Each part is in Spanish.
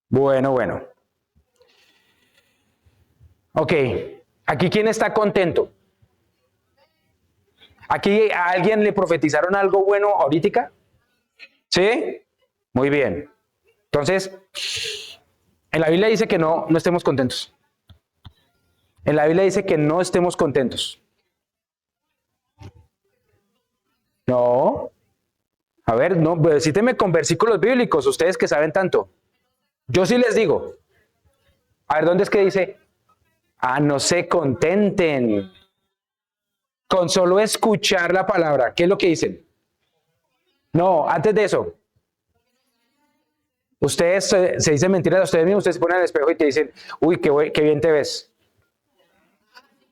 Bueno, bueno. Ok, aquí ¿quién está contento? ¿Aquí a alguien le profetizaron algo bueno ahorita? ¿Sí? Muy bien. Entonces, en la Biblia dice que no estemos contentos. En la Biblia dice que no estemos contentos. No. A ver, no, pues, cíteme con versículos bíblicos, ustedes que saben tanto. Yo sí les digo. A ver, ¿dónde es que dice? Ah, no se contenten con solo escuchar la palabra. ¿Qué es lo que dicen? No, antes de eso, ustedes se dicen mentiras a ustedes mismos, ustedes se ponen al espejo y te dicen, uy, qué bien te ves.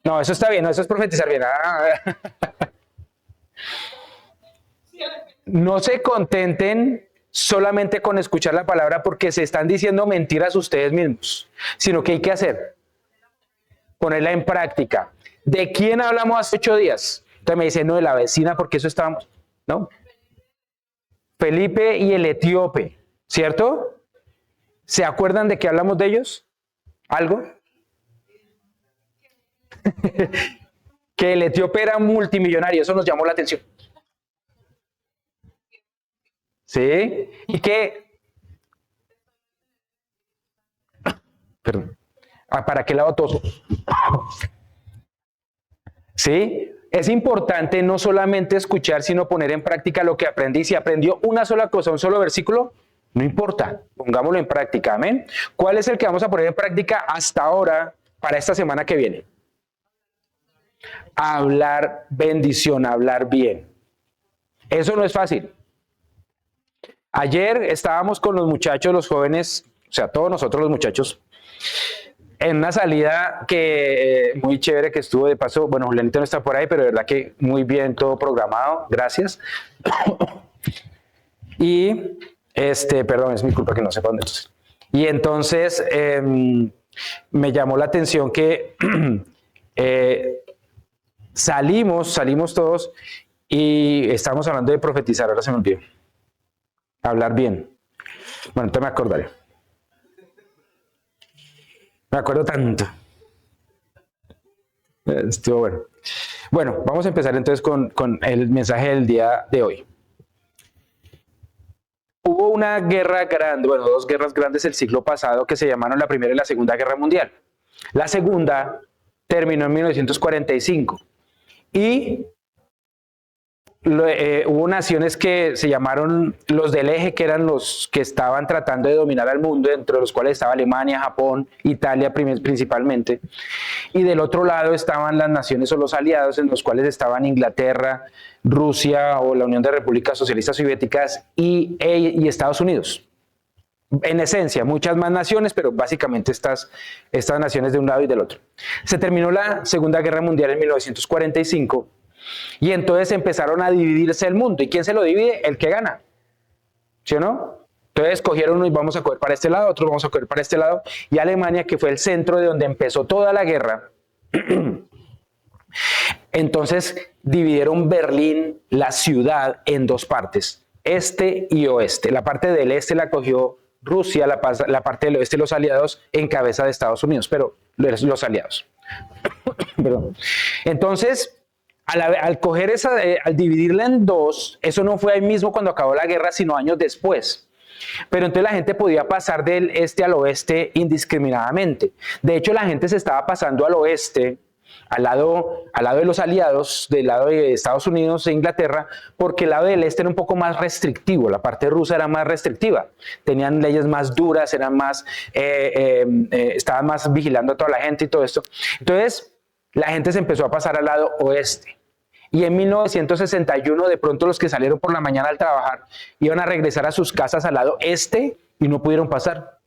No, eso está bien, no, eso es profetizar bien. Ah. No se contenten solamente con escuchar la palabra porque se están diciendo mentiras ustedes mismos, sino que hay que hacer, ponerla en práctica. ¿De quién hablamos hace 8 días? Entonces me dicen, no, de la vecina, porque eso estábamos, ¿no? Felipe y el etíope, ¿cierto? ¿Se acuerdan de que hablamos de ellos? ¿Algo? Que el etíope era multimillonario, eso nos llamó la atención. ¿Sí? Y que, perdón, ¿para qué lado toso? ¿Sí? Es importante no solamente escuchar, sino poner en práctica lo que aprendí. Si aprendió una sola cosa, un solo versículo, no importa, pongámoslo en práctica, amén. ¿Cuál es el que vamos a poner en práctica hasta ahora para esta semana que viene? Hablar bendición, hablar bien. Eso no es fácil. Ayer estábamos con los muchachos, los jóvenes, o sea, todos nosotros los muchachos, en una salida que muy chévere que estuvo de paso. Bueno, Julianito no está por ahí, pero de verdad que muy bien todo programado, gracias. Y perdón, es mi culpa que no sepa dónde estoy. Y entonces me llamó la atención que salimos todos y estamos hablando de profetizar, ahora se me olvidó. Hablar bien. Bueno, entonces me acordaré. Me acuerdo tanto. Estuvo bueno. Bueno, vamos a empezar entonces con el mensaje del día de hoy. Hubo una guerra grande, bueno, dos guerras grandes el siglo pasado que se llamaron la Primera y la Segunda Guerra Mundial. La segunda terminó en 1945 y hubo naciones que se llamaron los del eje, que eran los que estaban tratando de dominar al mundo, entre los cuales estaba Alemania, Japón, Italia principalmente. Y del otro lado estaban las naciones o los aliados, en los cuales estaban Inglaterra, Rusia o la Unión de Repúblicas Socialistas Soviéticas y Estados Unidos. En esencia, muchas más naciones, pero básicamente estas naciones de un lado y del otro. Se terminó la Segunda Guerra Mundial en 1945 y entonces empezaron a dividirse el mundo. ¿Y quién se lo divide? El que gana. ¿Sí o no? Entonces escogieron uno y vamos a coger para este lado, otros vamos a coger para este lado. Y Alemania, que fue el centro de donde empezó toda la guerra, entonces dividieron Berlín, la ciudad, en dos partes, este y oeste. La parte del este la cogió Rusia, la parte del oeste los aliados en cabeza de Estados Unidos, pero los aliados. Perdón. Entonces, al coger al dividirla en dos, eso no fue ahí mismo cuando acabó la guerra, sino años después. Pero entonces la gente podía pasar del este al oeste indiscriminadamente. De hecho, la gente se estaba pasando al oeste, al lado de los aliados, del lado de Estados Unidos e Inglaterra, porque el lado del este era un poco más restrictivo, la parte rusa era más restrictiva, tenían leyes más duras, eran más, estaban más vigilando a toda la gente y todo esto. Entonces, la gente se empezó a pasar al lado oeste. Y en 1961, de pronto los que salieron por la mañana al trabajar iban a regresar a sus casas al lado este y no pudieron pasar.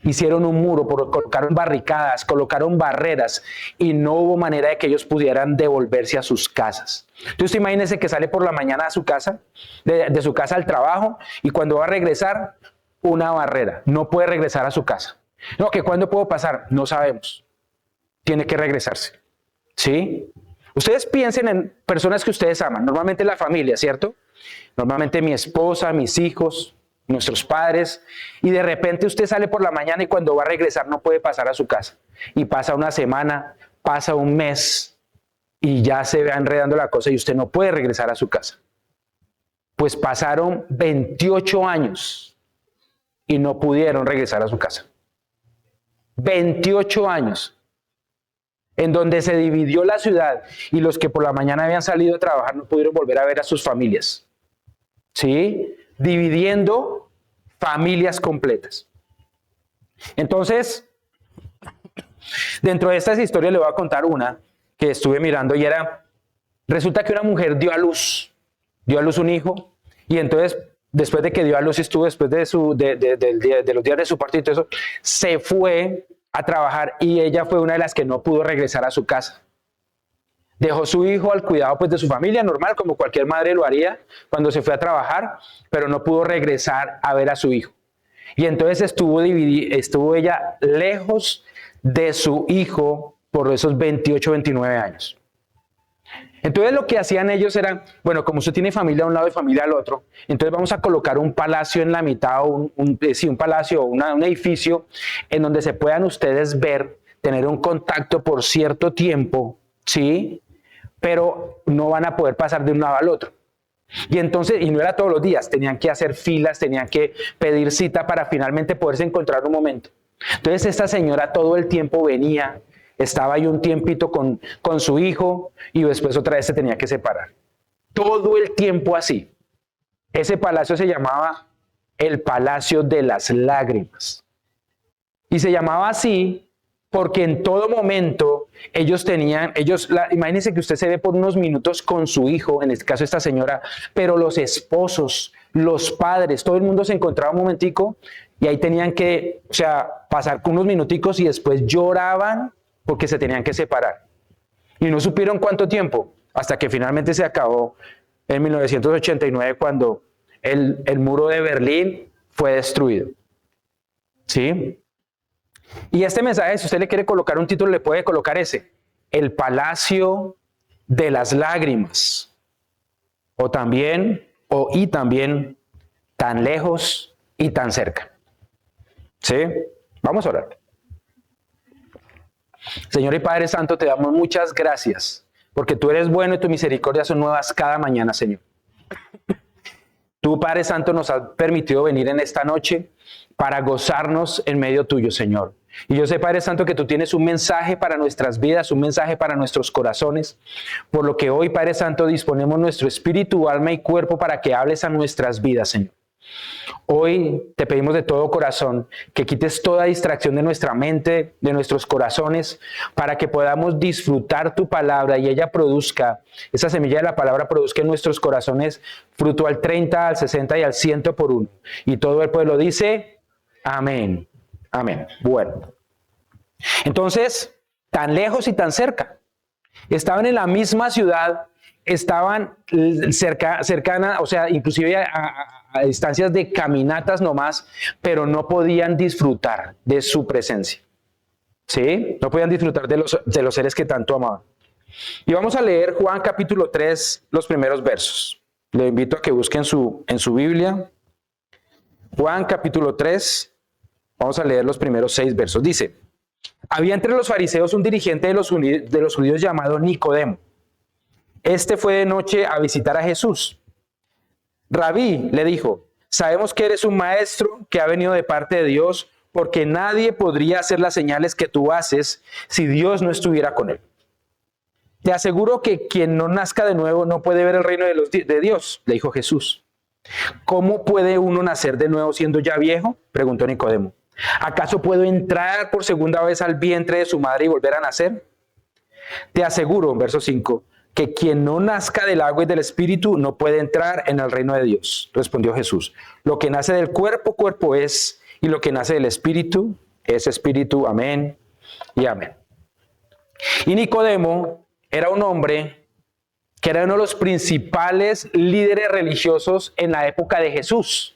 Hicieron un muro, colocaron barricadas, colocaron barreras y no hubo manera de que ellos pudieran devolverse a sus casas. Entonces imagínense que sale por la mañana a su casa, de su casa al trabajo, y cuando va a regresar, una barrera. No puede regresar a su casa. No, que ¿cuándo puedo pasar? No sabemos. Tiene que regresarse. ¿Sí? Ustedes piensen en personas que ustedes aman, normalmente la familia, ¿cierto? Normalmente mi esposa, mis hijos, nuestros padres, y de repente usted sale por la mañana y cuando va a regresar no puede pasar a su casa. Y pasa una semana, pasa un mes, y ya se va enredando la cosa y usted no puede regresar a su casa. Pues pasaron 28 años y no pudieron regresar a su casa. 28 años. En donde se dividió la ciudad y los que por la mañana habían salido a trabajar no pudieron volver a ver a sus familias. ¿Sí? Dividiendo familias completas. Entonces, dentro de estas historias le voy a contar una que estuve mirando y resulta que una mujer dio a luz un hijo y entonces después de que dio a luz, estuvo después de los días de su parto y todo eso, se fue a trabajar y ella fue una de las que no pudo regresar a su casa. Dejó su hijo al cuidado pues de su familia, normal, como cualquier madre lo haría cuando se fue a trabajar, pero no pudo regresar a ver a su hijo. Y entonces estuvo ella lejos de su hijo por esos 28, 29 años. Entonces lo que hacían ellos era, bueno, como usted tiene familia a un lado y familia al otro, entonces vamos a colocar un palacio en la mitad, un palacio o un edificio en donde se puedan ustedes ver, tener un contacto por cierto tiempo, ¿sí? Pero no van a poder pasar de un lado al otro. Y entonces, y no era todos los días, tenían que hacer filas, tenían que pedir cita para finalmente poderse encontrar un momento. Entonces esta señora todo el tiempo venía, estaba ahí un tiempito con su hijo y después otra vez se tenía que separar. Todo el tiempo así. Ese palacio se llamaba el Palacio de las Lágrimas. Y se llamaba así porque en todo momento imagínense que usted se ve por unos minutos con su hijo, en este caso esta señora, pero los esposos, los padres, todo el mundo se encontraba un momentico y ahí tenían que, pasar unos minuticos y después lloraban porque se tenían que separar. Y no supieron cuánto tiempo, hasta que finalmente se acabó en 1989 cuando el muro de Berlín fue destruido. ¿Sí? Y este mensaje, si usted le quiere colocar un título, le puede colocar ese: el Palacio de las Lágrimas. Y también, tan lejos y tan cerca. ¿Sí? Vamos a orar. Señor y Padre Santo, te damos muchas gracias, porque tú eres bueno y tus misericordias son nuevas cada mañana, Señor. Tú, Padre Santo, nos has permitido venir en esta noche para gozarnos en medio tuyo, Señor. Y yo sé, Padre Santo, que tú tienes un mensaje para nuestras vidas, un mensaje para nuestros corazones, por lo que hoy, Padre Santo, disponemos nuestro espíritu, alma y cuerpo para que hables a nuestras vidas, Señor. Hoy te pedimos de todo corazón que quites toda distracción de nuestra mente, de nuestros corazones, para que podamos disfrutar tu palabra y ella produzca, esa semilla de la palabra produzca en nuestros corazones fruto al 30, al 60 y al 100 por uno. Y todo el pueblo dice, amén, amén. Bueno, entonces, tan lejos y tan cerca. Estaban en la misma ciudad, estaban cercana, inclusive a distancias de caminatas nomás, pero no podían disfrutar de su presencia. ¿Sí? No podían disfrutar de los seres que tanto amaban. Y vamos a leer Juan capítulo 3, los primeros versos. Le invito a que busquen en su Biblia. Juan capítulo 3, vamos a leer los primeros 6 versos. Dice: había entre los fariseos un dirigente de los judíos llamado Nicodemo. Este fue de noche a visitar a Jesús. Rabí, le dijo, sabemos que eres un maestro que ha venido de parte de Dios, porque nadie podría hacer las señales que tú haces si Dios no estuviera con él. Te aseguro que quien no nazca de nuevo no puede ver el reino de Dios, le dijo Jesús. ¿Cómo puede uno nacer de nuevo siendo ya viejo?, preguntó Nicodemo. ¿Acaso puedo entrar por segunda vez al vientre de su madre y volver a nacer? Te aseguro, verso 5, que quien no nazca del agua y del espíritu no puede entrar en el reino de Dios, respondió Jesús. Lo que nace del cuerpo, cuerpo es, y lo que nace del espíritu, es espíritu. Amén y amén. Y Nicodemo era un hombre que era uno de los principales líderes religiosos en la época de Jesús.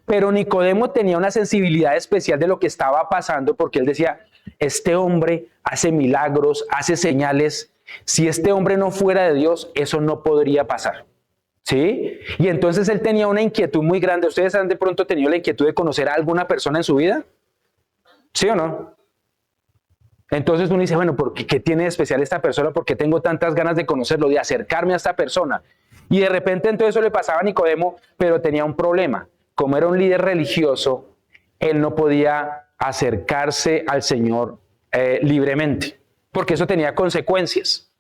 Pero Nicodemo tenía una sensibilidad especial de lo que estaba pasando, porque él decía, este hombre hace milagros, hace señales. Si este hombre no fuera de Dios, eso no podría pasar. ¿Sí? Y entonces él tenía una inquietud muy grande. ¿Ustedes han de pronto tenido la inquietud de conocer a alguna persona en su vida? ¿Sí o no? Entonces uno dice, bueno, ¿qué tiene de especial esta persona? ¿Por qué tengo tantas ganas de conocerlo, de acercarme a esta persona? Y de repente entonces eso le pasaba a Nicodemo, pero tenía un problema. Como era un líder religioso, él no podía acercarse al Señor libremente, porque eso tenía consecuencias.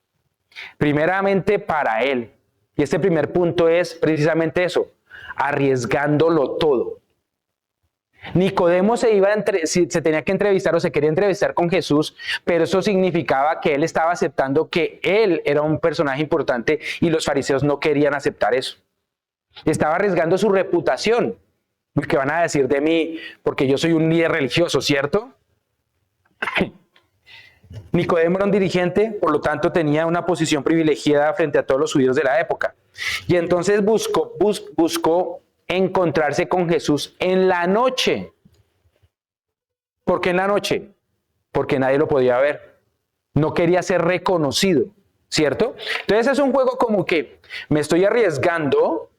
Primeramente para él. Y este primer punto es precisamente eso, arriesgándolo todo. Nicodemo se tenía que entrevistar o se quería entrevistar con Jesús, pero eso significaba que él estaba aceptando que él era un personaje importante y los fariseos no querían aceptar eso. Estaba arriesgando su reputación. ¿Qué van a decir de mí? Porque yo soy un líder religioso, ¿cierto? Nicodemo era un dirigente, por lo tanto tenía una posición privilegiada frente a todos los judíos de la época. Y entonces buscó encontrarse con Jesús en la noche. ¿Por qué en la noche? Porque nadie lo podía ver. No quería ser reconocido, ¿cierto? Entonces es un juego como que me estoy arriesgando,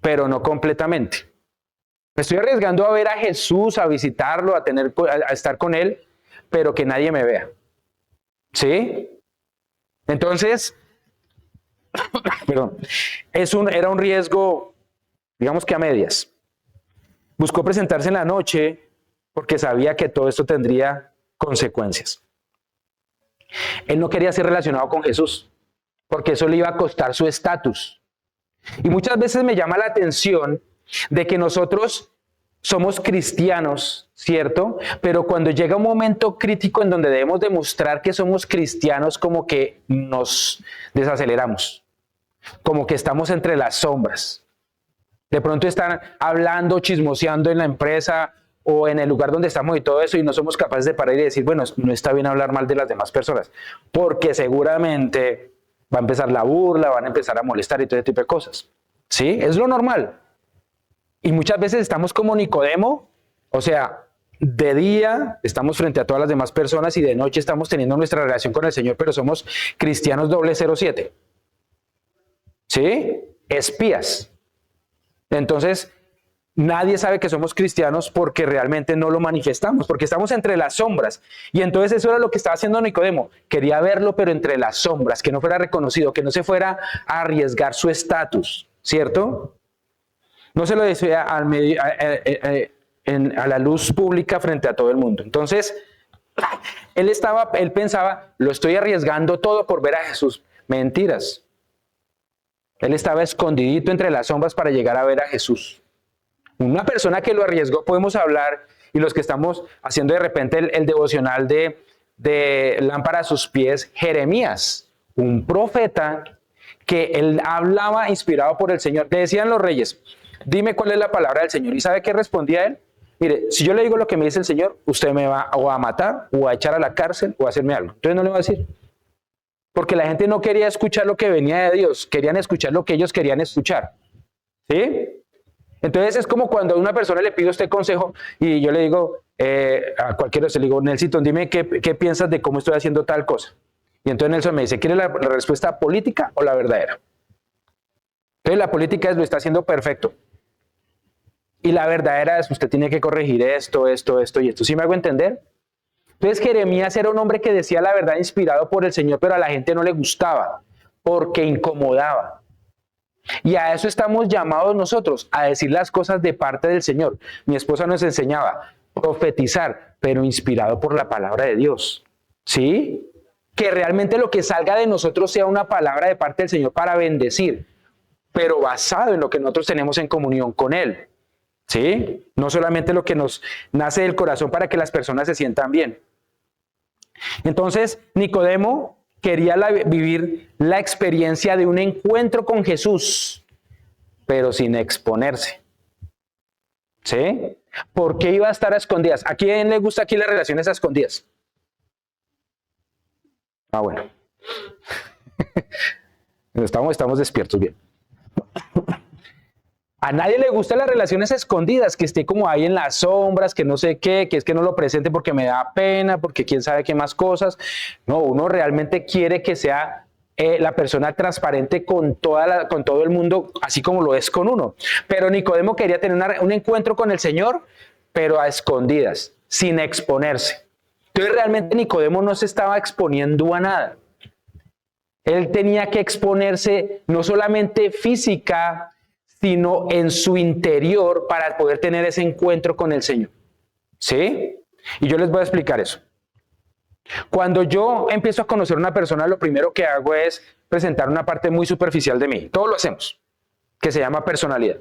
pero no completamente. Me estoy arriesgando a ver a Jesús, a visitarlo, a estar con él, pero que nadie me vea. ¿Sí? Entonces, perdón, era un riesgo, digamos que a medias. Buscó presentarse en la noche porque sabía que todo esto tendría consecuencias. Él no quería ser relacionado con Jesús, porque eso le iba a costar su estatus. Y muchas veces me llama la atención de que nosotros somos cristianos, ¿cierto? Pero cuando llega un momento crítico en donde debemos demostrar que somos cristianos, como que nos desaceleramos, como que estamos entre las sombras. De pronto están hablando, chismoseando en la empresa o en el lugar donde estamos y todo eso, y no somos capaces de parar y decir, bueno, no está bien hablar mal de las demás personas, porque seguramente va a empezar la burla, van a empezar a molestar y todo ese tipo de cosas. ¿Sí? Es lo normal. Y muchas veces estamos como Nicodemo, o sea, de día estamos frente a todas las demás personas y de noche estamos teniendo nuestra relación con el Señor, pero somos cristianos 007. ¿Sí? Espías. Entonces, nadie sabe que somos cristianos porque realmente no lo manifestamos, porque estamos entre las sombras. Y entonces eso era lo que estaba haciendo Nicodemo. Quería verlo, pero entre las sombras, que no fuera reconocido, que no se fuera a arriesgar su estatus, ¿cierto? No se lo decía a la luz pública frente a todo el mundo. Entonces, él pensaba, lo estoy arriesgando todo por ver a Jesús. Mentiras. Él estaba escondidito entre las sombras para llegar a ver a Jesús. Una persona que lo arriesgó, podemos hablar, y los que estamos haciendo de repente el devocional de lámpara a sus pies, Jeremías, un profeta que él hablaba inspirado por el Señor. Le decían los reyes, dime cuál es la palabra del Señor. ¿Y sabe qué respondía él? Mire, si yo le digo lo que me dice el Señor, usted me va o a matar, o a echar a la cárcel, o a hacerme algo. Entonces no le va a decir. Porque la gente no quería escuchar lo que venía de Dios, querían escuchar lo que ellos querían escuchar. ¿Sí? Entonces es como cuando a una persona le pide a usted consejo y yo le digo a cualquiera, le digo, Nelson, dime qué piensas de cómo estoy haciendo tal cosa. Y entonces Nelson me dice, ¿quiere la respuesta política o la verdadera? Entonces la política es, lo está haciendo perfecto. Y la verdadera es, usted tiene que corregir esto y esto. ¿Sí me hago entender? Entonces Jeremías era un hombre que decía la verdad inspirado por el Señor, pero a la gente no le gustaba porque incomodaba. Y a eso estamos llamados nosotros, a decir las cosas de parte del Señor. Mi esposa nos enseñaba profetizar, pero inspirado por la palabra de Dios. ¿Sí? Que realmente lo que salga de nosotros sea una palabra de parte del Señor para bendecir, pero basado en lo que nosotros tenemos en comunión con Él. ¿Sí? No solamente lo que nos nace del corazón para que las personas se sientan bien. Entonces, Nicodemo quería vivir la experiencia de un encuentro con Jesús, pero sin exponerse. ¿Sí? ¿Por qué iba a estar a escondidas? ¿A quién le gusta aquí las relaciones a escondidas? Ah, bueno. Estamos despiertos bien. A nadie le gustan las relaciones escondidas, que esté como ahí en las sombras, que no sé qué, que es que no lo presente porque me da pena, porque quién sabe qué más cosas. No, uno realmente quiere que sea la persona transparente con todo el mundo, así como lo es con uno. Pero Nicodemo quería tener un encuentro con el Señor, pero a escondidas, sin exponerse. Entonces realmente Nicodemo no se estaba exponiendo a nada. Él tenía que exponerse no solamente física, sino en su interior para poder tener ese encuentro con el Señor. ¿Sí? Y yo les voy a explicar eso. Cuando yo empiezo a conocer a una persona, lo primero que hago es presentar una parte muy superficial de mí. Todos lo hacemos, que se llama personalidad.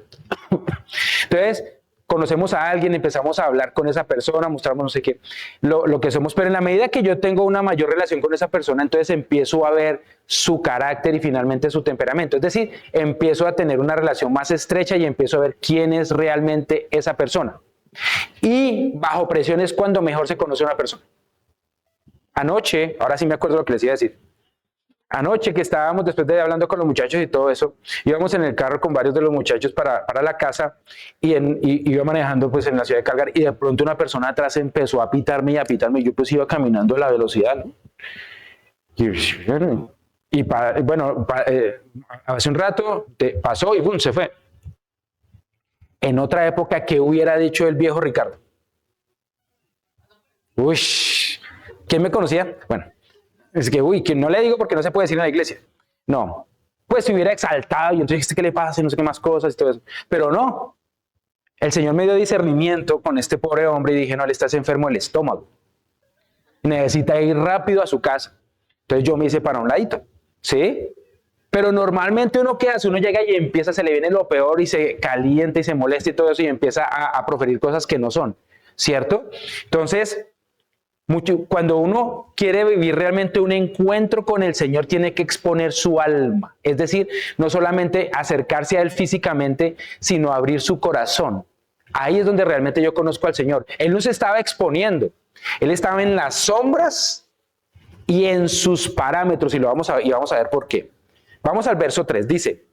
Entonces, conocemos a alguien, empezamos a hablar con esa persona, mostramos no sé qué, lo que somos, pero en la medida que yo tengo una mayor relación con esa persona, entonces empiezo a ver su carácter y finalmente su temperamento. Es decir, empiezo a tener una relación más estrecha y empiezo a ver quién es realmente esa persona. Y bajo presión es cuando mejor se conoce a una persona. Anoche, ahora sí me acuerdo lo que les iba a decir. Anoche que estábamos, después de hablando con los muchachos y todo eso, íbamos en el carro con varios de los muchachos para la casa y iba manejando pues en la ciudad de Calgary y de pronto una persona atrás empezó a pitarme y yo pues iba caminando a la velocidad, ¿no? Hace un rato pasó y ¡bum! Se fue. En otra época, ¿qué hubiera dicho el viejo Ricardo? Uy, ¿quién me conocía? Bueno. Es que, que no le digo porque no se puede decir en la iglesia. No. Pues se hubiera exaltado y entonces, ¿qué le pasa? Y no sé qué más cosas y todo eso. Pero no. El Señor me dio discernimiento con este pobre hombre y dije, no, le estás enfermo del estómago. Necesita ir rápido a su casa. Entonces yo me hice para un ladito. ¿Sí? Pero normalmente uno, ¿qué hace? Uno llega y empieza, se le viene lo peor y se calienta y se molesta y todo eso y empieza a proferir cosas que no son. ¿Cierto? Entonces, cuando uno quiere vivir realmente un encuentro con el Señor, tiene que exponer su alma. Es decir, no solamente acercarse a Él físicamente, sino abrir su corazón. Ahí es donde realmente yo conozco al Señor. Él no se estaba exponiendo. Él estaba en las sombras y en sus parámetros. Y vamos a ver por qué. Vamos al verso 3. Dice,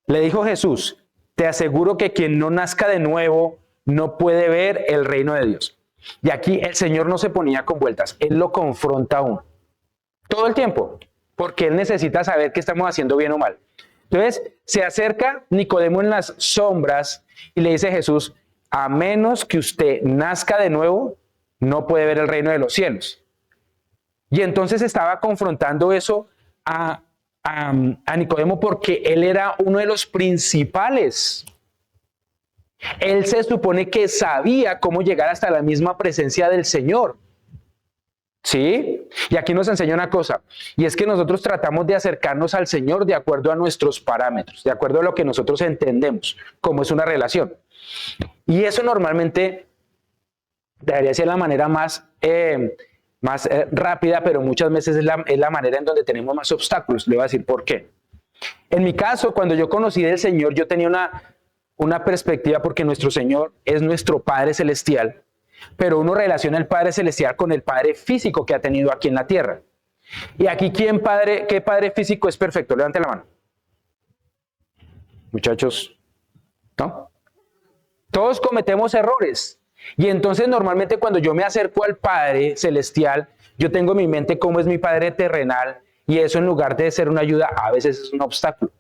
le dijo Jesús, te aseguro que quien no nazca de nuevo no puede ver el reino de Dios. Y aquí el Señor no se ponía con vueltas, Él lo confronta aún, todo el tiempo, porque Él necesita saber qué estamos haciendo bien o mal. Entonces se acerca Nicodemo en las sombras y le dice a Jesús, a menos que usted nazca de nuevo, no puede ver el reino de los cielos. Y entonces estaba confrontando eso a Nicodemo porque él era uno de los principales. Él se supone que sabía cómo llegar hasta la misma presencia del Señor. ¿Sí? Y aquí nos enseña una cosa, y es que nosotros tratamos de acercarnos al Señor de acuerdo a nuestros parámetros, de acuerdo a lo que nosotros entendemos, cómo es una relación. Y eso normalmente debería ser la manera más rápida, pero muchas veces es la manera en donde tenemos más obstáculos. Le voy a decir por qué. En mi caso, cuando yo conocí del Señor, yo tenía una perspectiva porque nuestro Señor es nuestro Padre Celestial, pero uno relaciona el Padre Celestial con el Padre físico que ha tenido aquí en la tierra. Y aquí, ¿qué Padre físico es perfecto? Levante la mano. Muchachos, ¿no? Todos cometemos errores. Y entonces normalmente cuando yo me acerco al Padre Celestial, yo tengo en mi mente cómo es mi Padre terrenal y eso en lugar de ser una ayuda, a veces es un obstáculo.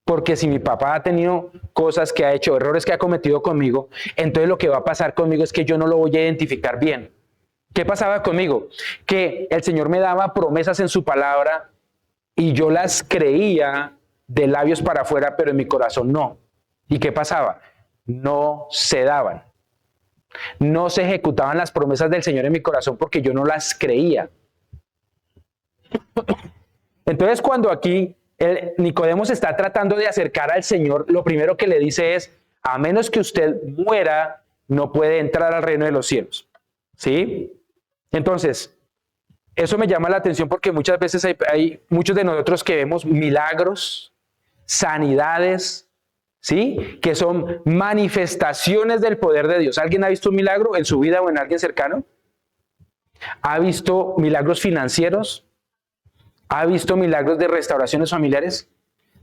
Porque si mi papá ha tenido cosas que ha hecho, errores que ha cometido conmigo, entonces lo que va a pasar conmigo es que yo no lo voy a identificar bien. ¿Qué pasaba conmigo? Que el Señor me daba promesas en su palabra y yo las creía de labios para afuera, pero en mi corazón no. ¿Y qué pasaba? No se daban. No se ejecutaban las promesas del Señor en mi corazón porque yo no las creía. Entonces cuando aquí Nicodemo se está tratando de acercar al Señor, lo primero que le dice es, a menos que usted muera, no puede entrar al reino de los cielos. ¿Sí? Entonces, eso me llama la atención porque muchas veces hay muchos de nosotros que vemos milagros, sanidades, ¿sí? Que son manifestaciones del poder de Dios. ¿Alguien ha visto un milagro en su vida o en alguien cercano? ¿Ha visto milagros financieros? ¿Ha visto milagros de restauraciones familiares?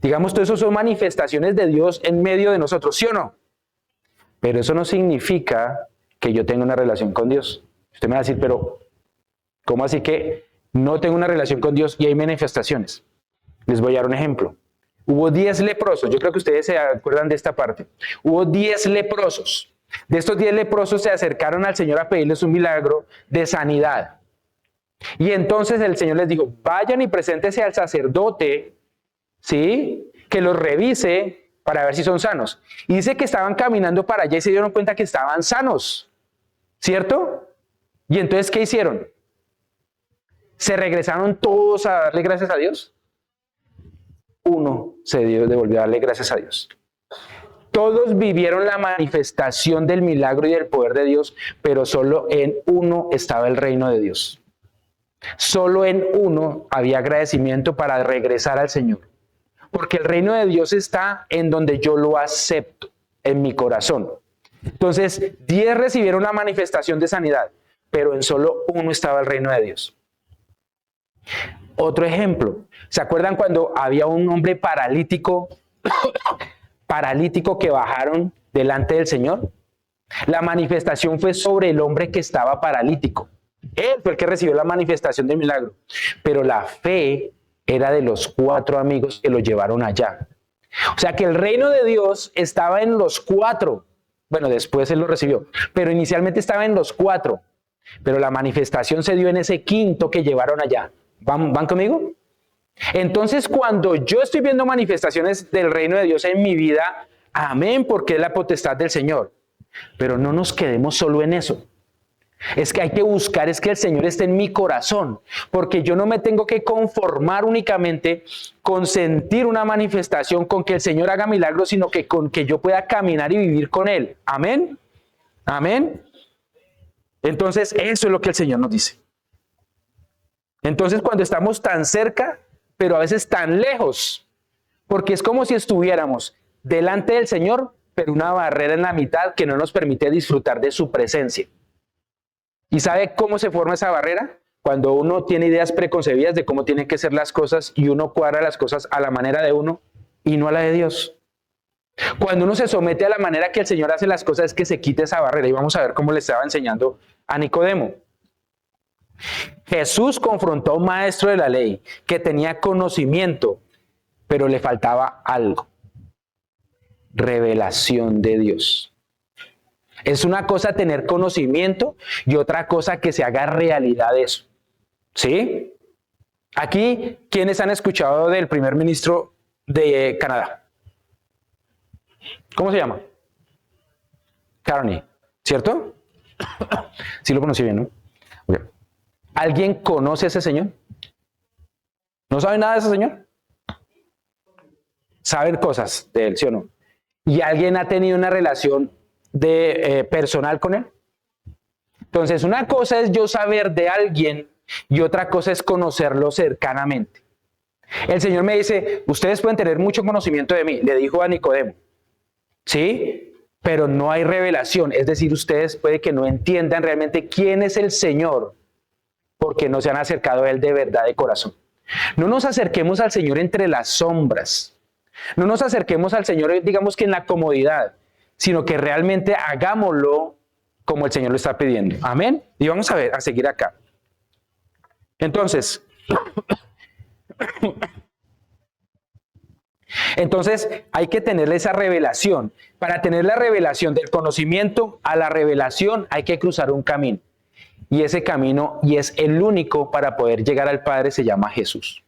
Digamos, todo eso son manifestaciones de Dios en medio de nosotros, ¿sí o no? Pero eso no significa que yo tenga una relación con Dios. Usted me va a decir, pero ¿cómo así que no tengo una relación con Dios y hay manifestaciones. Les voy a dar un ejemplo. Hubo 10 leprosos, yo creo que ustedes se acuerdan de esta parte. Hubo 10 leprosos. De estos 10 leprosos se acercaron al Señor a pedirles un milagro de sanidad. Y entonces el Señor les dijo, vayan y preséntese al sacerdote, ¿sí? Que los revise para ver si son sanos. Y dice que estaban caminando para allá y se dieron cuenta que estaban sanos, ¿cierto? Y entonces, ¿qué hicieron? ¿Se regresaron todos a darle gracias a Dios? Uno se devolvió a darle gracias a Dios. Todos vivieron la manifestación del milagro y del poder de Dios, pero solo en uno estaba el reino de Dios. Solo en uno había agradecimiento para regresar al Señor. Porque el reino de Dios está en donde yo lo acepto, en mi corazón. Entonces, 10 recibieron la manifestación de sanidad, pero en solo uno estaba el reino de Dios. Otro ejemplo, ¿se acuerdan cuando había un hombre paralítico que bajaron delante del Señor? La manifestación fue sobre el hombre que estaba paralítico. Él fue el que recibió la manifestación del milagro, pero la fe era de los 4 amigos que lo llevaron allá. O sea que el reino de Dios estaba en los 4. Bueno, después él lo recibió, pero inicialmente estaba en los 4. Pero la manifestación se dio en ese 5º que llevaron allá. ¿Van conmigo? Entonces, cuando yo estoy viendo manifestaciones del reino de Dios en mi vida, amén, porque es la potestad del Señor. Pero no nos quedemos solo en eso. Es que hay que buscar, es que el Señor esté en mi corazón, porque yo no me tengo que conformar únicamente con sentir una manifestación, con que el Señor haga milagros, sino que con que yo pueda caminar y vivir con Él. Amén. Amén. Entonces, eso es lo que el Señor nos dice. Entonces, cuando estamos tan cerca, pero a veces tan lejos, porque es como si estuviéramos delante del Señor, pero una barrera en la mitad que no nos permite disfrutar de su presencia. ¿Y sabe cómo se forma esa barrera? Cuando uno tiene ideas preconcebidas de cómo tienen que ser las cosas y uno cuadra las cosas a la manera de uno y no a la de Dios. Cuando uno se somete a la manera que el Señor hace las cosas es que se quita esa barrera. Y vamos a ver cómo le estaba enseñando a Nicodemo. Jesús confrontó a un maestro de la ley que tenía conocimiento, pero le faltaba algo. Revelación de Dios. Es una cosa tener conocimiento y otra cosa que se haga realidad eso. ¿Sí? Aquí, ¿quiénes han escuchado del primer ministro de Canadá? ¿Cómo se llama? Carney, ¿cierto? Sí lo conocí bien, ¿no? Okay. ¿Alguien conoce a ese señor? ¿No sabe nada de ese señor? ¿Saben cosas de él, sí o no? ¿Y alguien ha tenido una relación personal con él? Entonces, una cosa es yo saber de alguien y otra cosa es conocerlo cercanamente. El Señor me dice, ustedes pueden tener mucho conocimiento de mí, le dijo a Nicodemo, ¿sí? Pero no hay revelación, es decir, ustedes puede que no entiendan realmente quién es el Señor porque no se han acercado a Él de verdad de corazón. No nos acerquemos al Señor entre las sombras, no nos acerquemos al Señor, digamos que en la comodidad, sino que realmente hagámoslo como el Señor lo está pidiendo. Amén. Y vamos a seguir acá. Entonces hay que tener esa revelación. Para tener la revelación del conocimiento a la revelación hay que cruzar un camino. Y ese camino, y es el único para poder llegar al Padre, se llama Jesús.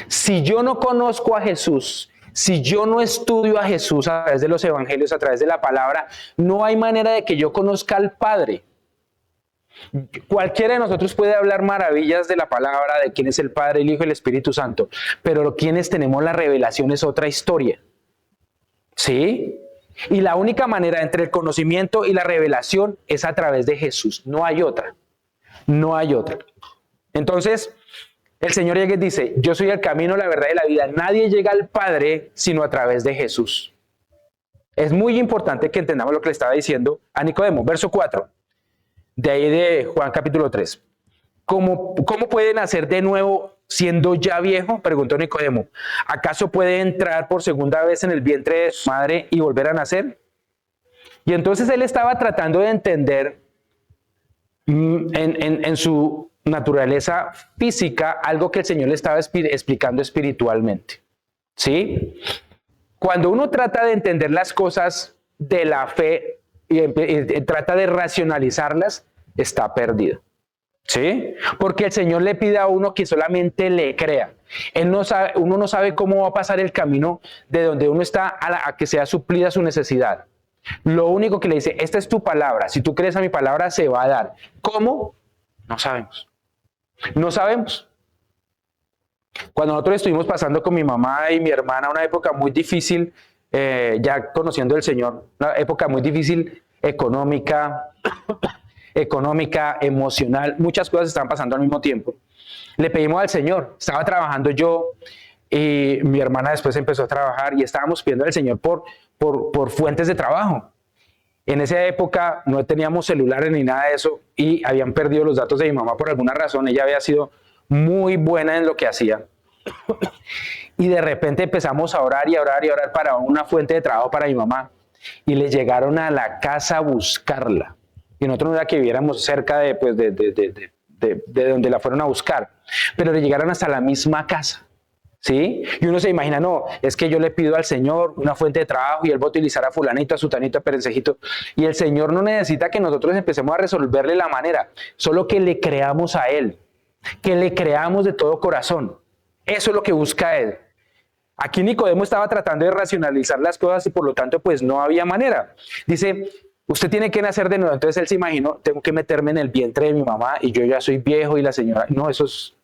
Si yo no conozco a Jesús, si yo no estudio a Jesús a través de los evangelios, a través de la palabra, no hay manera de que yo conozca al Padre. Cualquiera de nosotros puede hablar maravillas de la palabra, de quién es el Padre, el Hijo y el Espíritu Santo, pero quienes tenemos la revelación es otra historia. ¿Sí? Y la única manera entre el conocimiento y la revelación es a través de Jesús. No hay otra. No hay otra. Entonces, el Señor llega y dice, yo soy el camino, la verdad y la vida. Nadie llega al Padre sino a través de Jesús. Es muy importante que entendamos lo que le estaba diciendo a Nicodemo. Verso 4. De ahí de Juan capítulo 3. ¿Cómo puede nacer de nuevo siendo ya viejo? Preguntó Nicodemo. ¿Acaso puede entrar por segunda vez en el vientre de su madre y volver a nacer? Y entonces él estaba tratando de entender en su naturaleza física algo que el Señor le estaba explicando espiritualmente. ¿Sí? Cuando uno trata de entender las cosas de la fe y trata de racionalizarlas, está perdido. ¿Sí? Porque el Señor le pide a uno que solamente le crea. Uno no sabe cómo va a pasar el camino de donde uno está a que sea suplida su necesidad. Lo único que le dice, esta es tu palabra, si tú crees a mi palabra se va a dar. ¿Cómo? No sabemos. No sabemos. Cuando nosotros estuvimos pasando con mi mamá y mi hermana una época muy difícil, ya conociendo al Señor, una época muy difícil económica, emocional, muchas cosas estaban pasando al mismo tiempo. Le pedimos al Señor, estaba trabajando yo y mi hermana después empezó a trabajar y estábamos pidiendo al Señor por fuentes de trabajo. En esa época no teníamos celulares ni nada de eso y habían perdido los datos de mi mamá por alguna razón. Ella había sido muy buena en lo que hacía. Y de repente empezamos a orar y a orar y a orar para una fuente de trabajo para mi mamá. Y le llegaron a la casa a buscarla. Y nosotros no era que viviéramos cerca de donde la fueron a buscar, pero le llegaron hasta la misma casa. ¿Sí? Y uno se imagina, no, es que yo le pido al Señor una fuente de trabajo y Él va a utilizar a fulanito, a sutanito, a perencejito. Y el Señor no necesita que nosotros empecemos a resolverle la manera, solo que le creamos a Él, que le creamos de todo corazón. Eso es lo que busca Él. Aquí Nicodemo estaba tratando de racionalizar las cosas y por lo tanto pues no había manera. Dice, usted tiene que nacer de nuevo. Entonces él se imaginó, tengo que meterme en el vientre de mi mamá y yo ya soy viejo y la señora, no, eso es...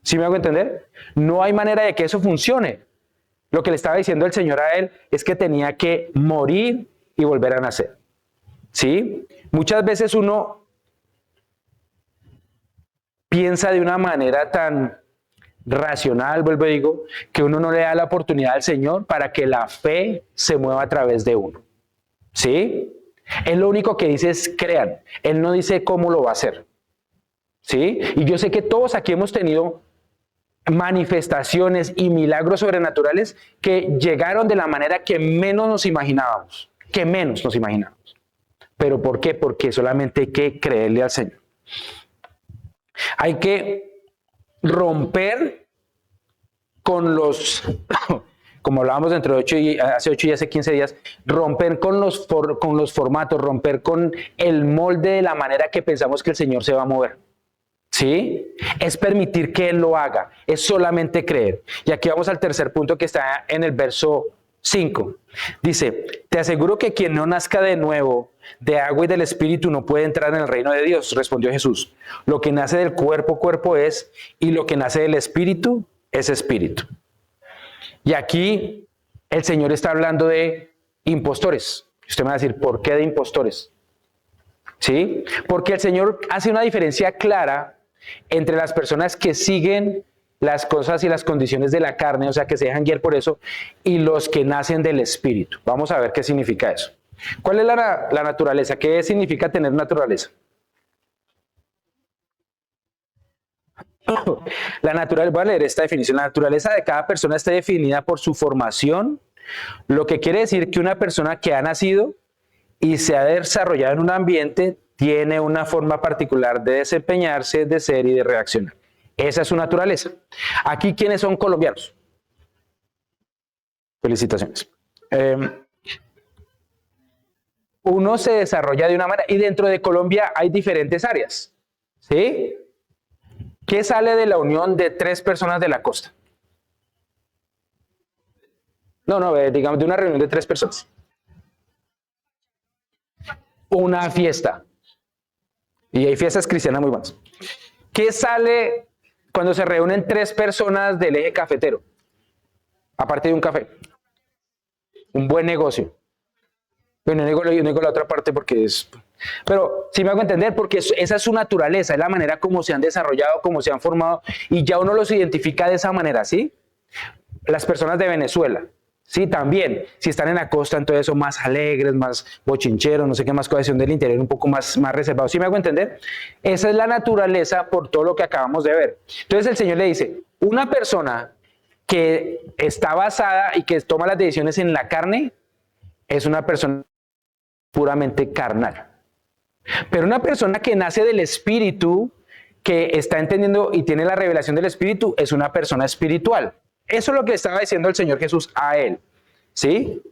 ¿Sí me hago entender? No hay manera de que eso funcione. Lo que le estaba diciendo el Señor a él es que tenía que morir y volver a nacer. ¿Sí? Muchas veces uno piensa de una manera tan racional, vuelvo y digo, que uno no le da la oportunidad al Señor para que la fe se mueva a través de uno. ¿Sí? Él lo único que dice es crean. Él no dice cómo lo va a hacer. ¿Sí? Y yo sé que todos aquí hemos tenido manifestaciones y milagros sobrenaturales que llegaron de la manera que menos nos imaginábamos, ¿Pero por qué? Porque solamente hay que creerle al Señor. Hay que romper con los, como hablábamos dentro de hace 8 y hace 15 días, romper con los formatos, romper con el molde de la manera que pensamos que el Señor se va a mover. ¿Sí? Es permitir que Él lo haga, es solamente creer. Y aquí vamos al tercer punto que está en el verso 5. Dice, te aseguro que quien no nazca de nuevo de agua y del Espíritu no puede entrar en el reino de Dios, respondió Jesús. Lo que nace del cuerpo, cuerpo es, y lo que nace del Espíritu es espíritu. Y aquí el Señor está hablando de impostores. Usted me va a decir, ¿por qué de impostores? ¿Sí? Porque el Señor hace una diferencia clara entre las personas que siguen las cosas y las condiciones de la carne, o sea, que se dejan guiar por eso, y los que nacen del Espíritu. Vamos a ver qué significa eso. ¿Cuál es la naturaleza? ¿Qué significa tener naturaleza? Voy a leer esta definición. La naturaleza de cada persona está definida por su formación, lo que quiere decir que una persona que ha nacido y se ha desarrollado en un ambiente tiene una forma particular de desempeñarse, de ser y de reaccionar. Esa es su naturaleza. Aquí, ¿quiénes son colombianos? Felicitaciones. Uno se desarrolla de una manera y dentro de Colombia hay diferentes áreas. ¿Sí? ¿Qué sale de la unión de 3 personas de la costa? No, digamos de una reunión de 3 personas. Una fiesta. Y hay fiestas cristianas muy buenas. ¿Qué sale cuando se reúnen 3 personas del eje cafetero? Aparte de un café. Un buen negocio. Bueno, no digo la otra parte porque es... Pero sí me hago entender, porque esa es su naturaleza, es la manera como se han desarrollado, como se han formado, y ya uno los identifica de esa manera, ¿sí? Las personas de Venezuela, sí, también, si están en la costa, entonces son más alegres, más bochincheros, no sé qué más, cohesión del interior, un poco más reservados, ¿sí me hago entender? Esa es la naturaleza por todo lo que acabamos de ver. Entonces el Señor le dice, una persona que está basada y que toma las decisiones en la carne, es una persona puramente carnal. Pero una persona que nace del Espíritu, que está entendiendo y tiene la revelación del Espíritu es una persona espiritual. Eso es lo que estaba diciendo el Señor Jesús a él. ¿Sí?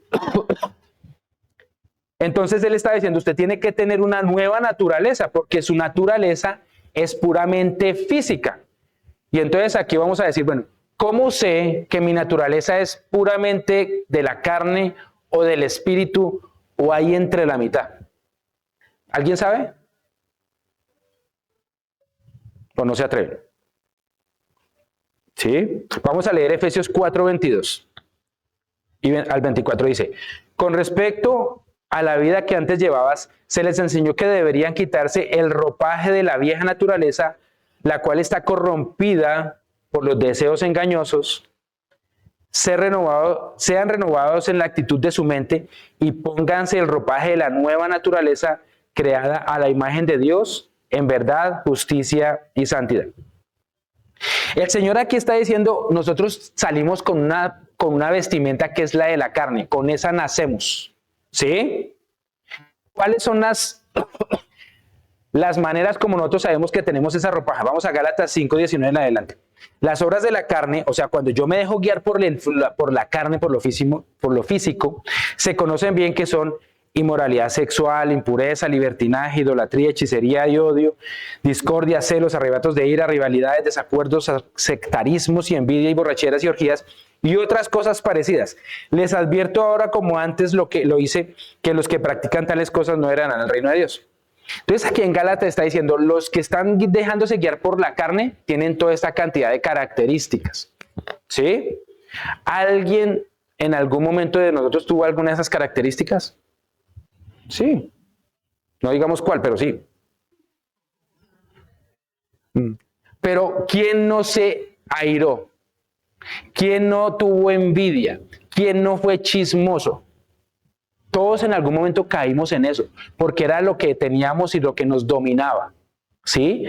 Entonces él está diciendo, usted tiene que tener una nueva naturaleza, porque su naturaleza es puramente física. Y entonces aquí vamos a decir, bueno, ¿cómo sé que mi naturaleza es puramente de la carne o del espíritu o ahí entre la mitad? ¿Alguien sabe? ¿O no se atreve? ¿Sí? Vamos a leer Efesios 4:22. Y al 24 dice, con respecto a la vida que antes llevabas, se les enseñó que deberían quitarse el ropaje de la vieja naturaleza, la cual está corrompida por los deseos engañosos, sean renovados en la actitud de su mente y pónganse el ropaje de la nueva naturaleza creada a la imagen de Dios en verdad, justicia y santidad. El Señor aquí está diciendo, nosotros salimos con una vestimenta que es la de la carne, con esa nacemos, ¿sí? ¿Cuáles son las maneras como nosotros sabemos que tenemos esa ropaje? Vamos a Gálatas 5:19 en adelante. Las obras de la carne, o sea, cuando yo me dejo guiar por la carne, por lo físico, se conocen bien que son inmoralidad sexual, impureza, libertinaje, idolatría, hechicería y odio, discordia, celos, arrebatos de ira, rivalidades, desacuerdos, sectarismos y envidia y borracheras y orgías y otras cosas parecidas. Les advierto ahora, como antes lo hice, que los que practican tales cosas no heredarán el reino de Dios. Entonces aquí en Gálatas está diciendo, los que están dejándose guiar por la carne tienen toda esta cantidad de características, ¿sí? ¿Alguien en algún momento de nosotros tuvo alguna de esas características? Sí. No digamos cuál, pero sí. Pero ¿quién no se airó? ¿Quién no tuvo envidia? ¿Quién no fue chismoso? Todos en algún momento caímos en eso, porque era lo que teníamos y lo que nos dominaba, ¿sí?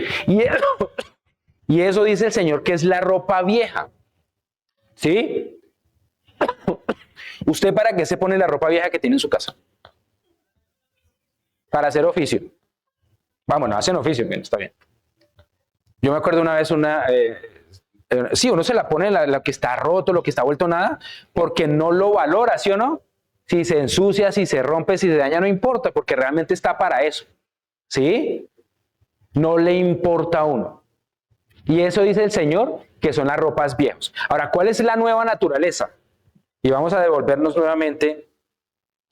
Y eso dice el Señor que es la ropa vieja, ¿sí? ¿Usted para qué se pone la ropa vieja que tiene en su casa? Para hacer oficio. Vamos, no hacen oficio, bien, está bien. Yo me acuerdo una vez sí, uno se la pone lo que está roto, lo que está vuelto nada, porque no lo valora, ¿sí o no? Si se ensucia, si se rompe, si se daña, no importa, porque realmente está para eso, ¿sí? No le importa a uno. Y eso dice el Señor, que son las ropas viejas. Ahora, ¿cuál es la nueva naturaleza? Y vamos a devolvernos nuevamente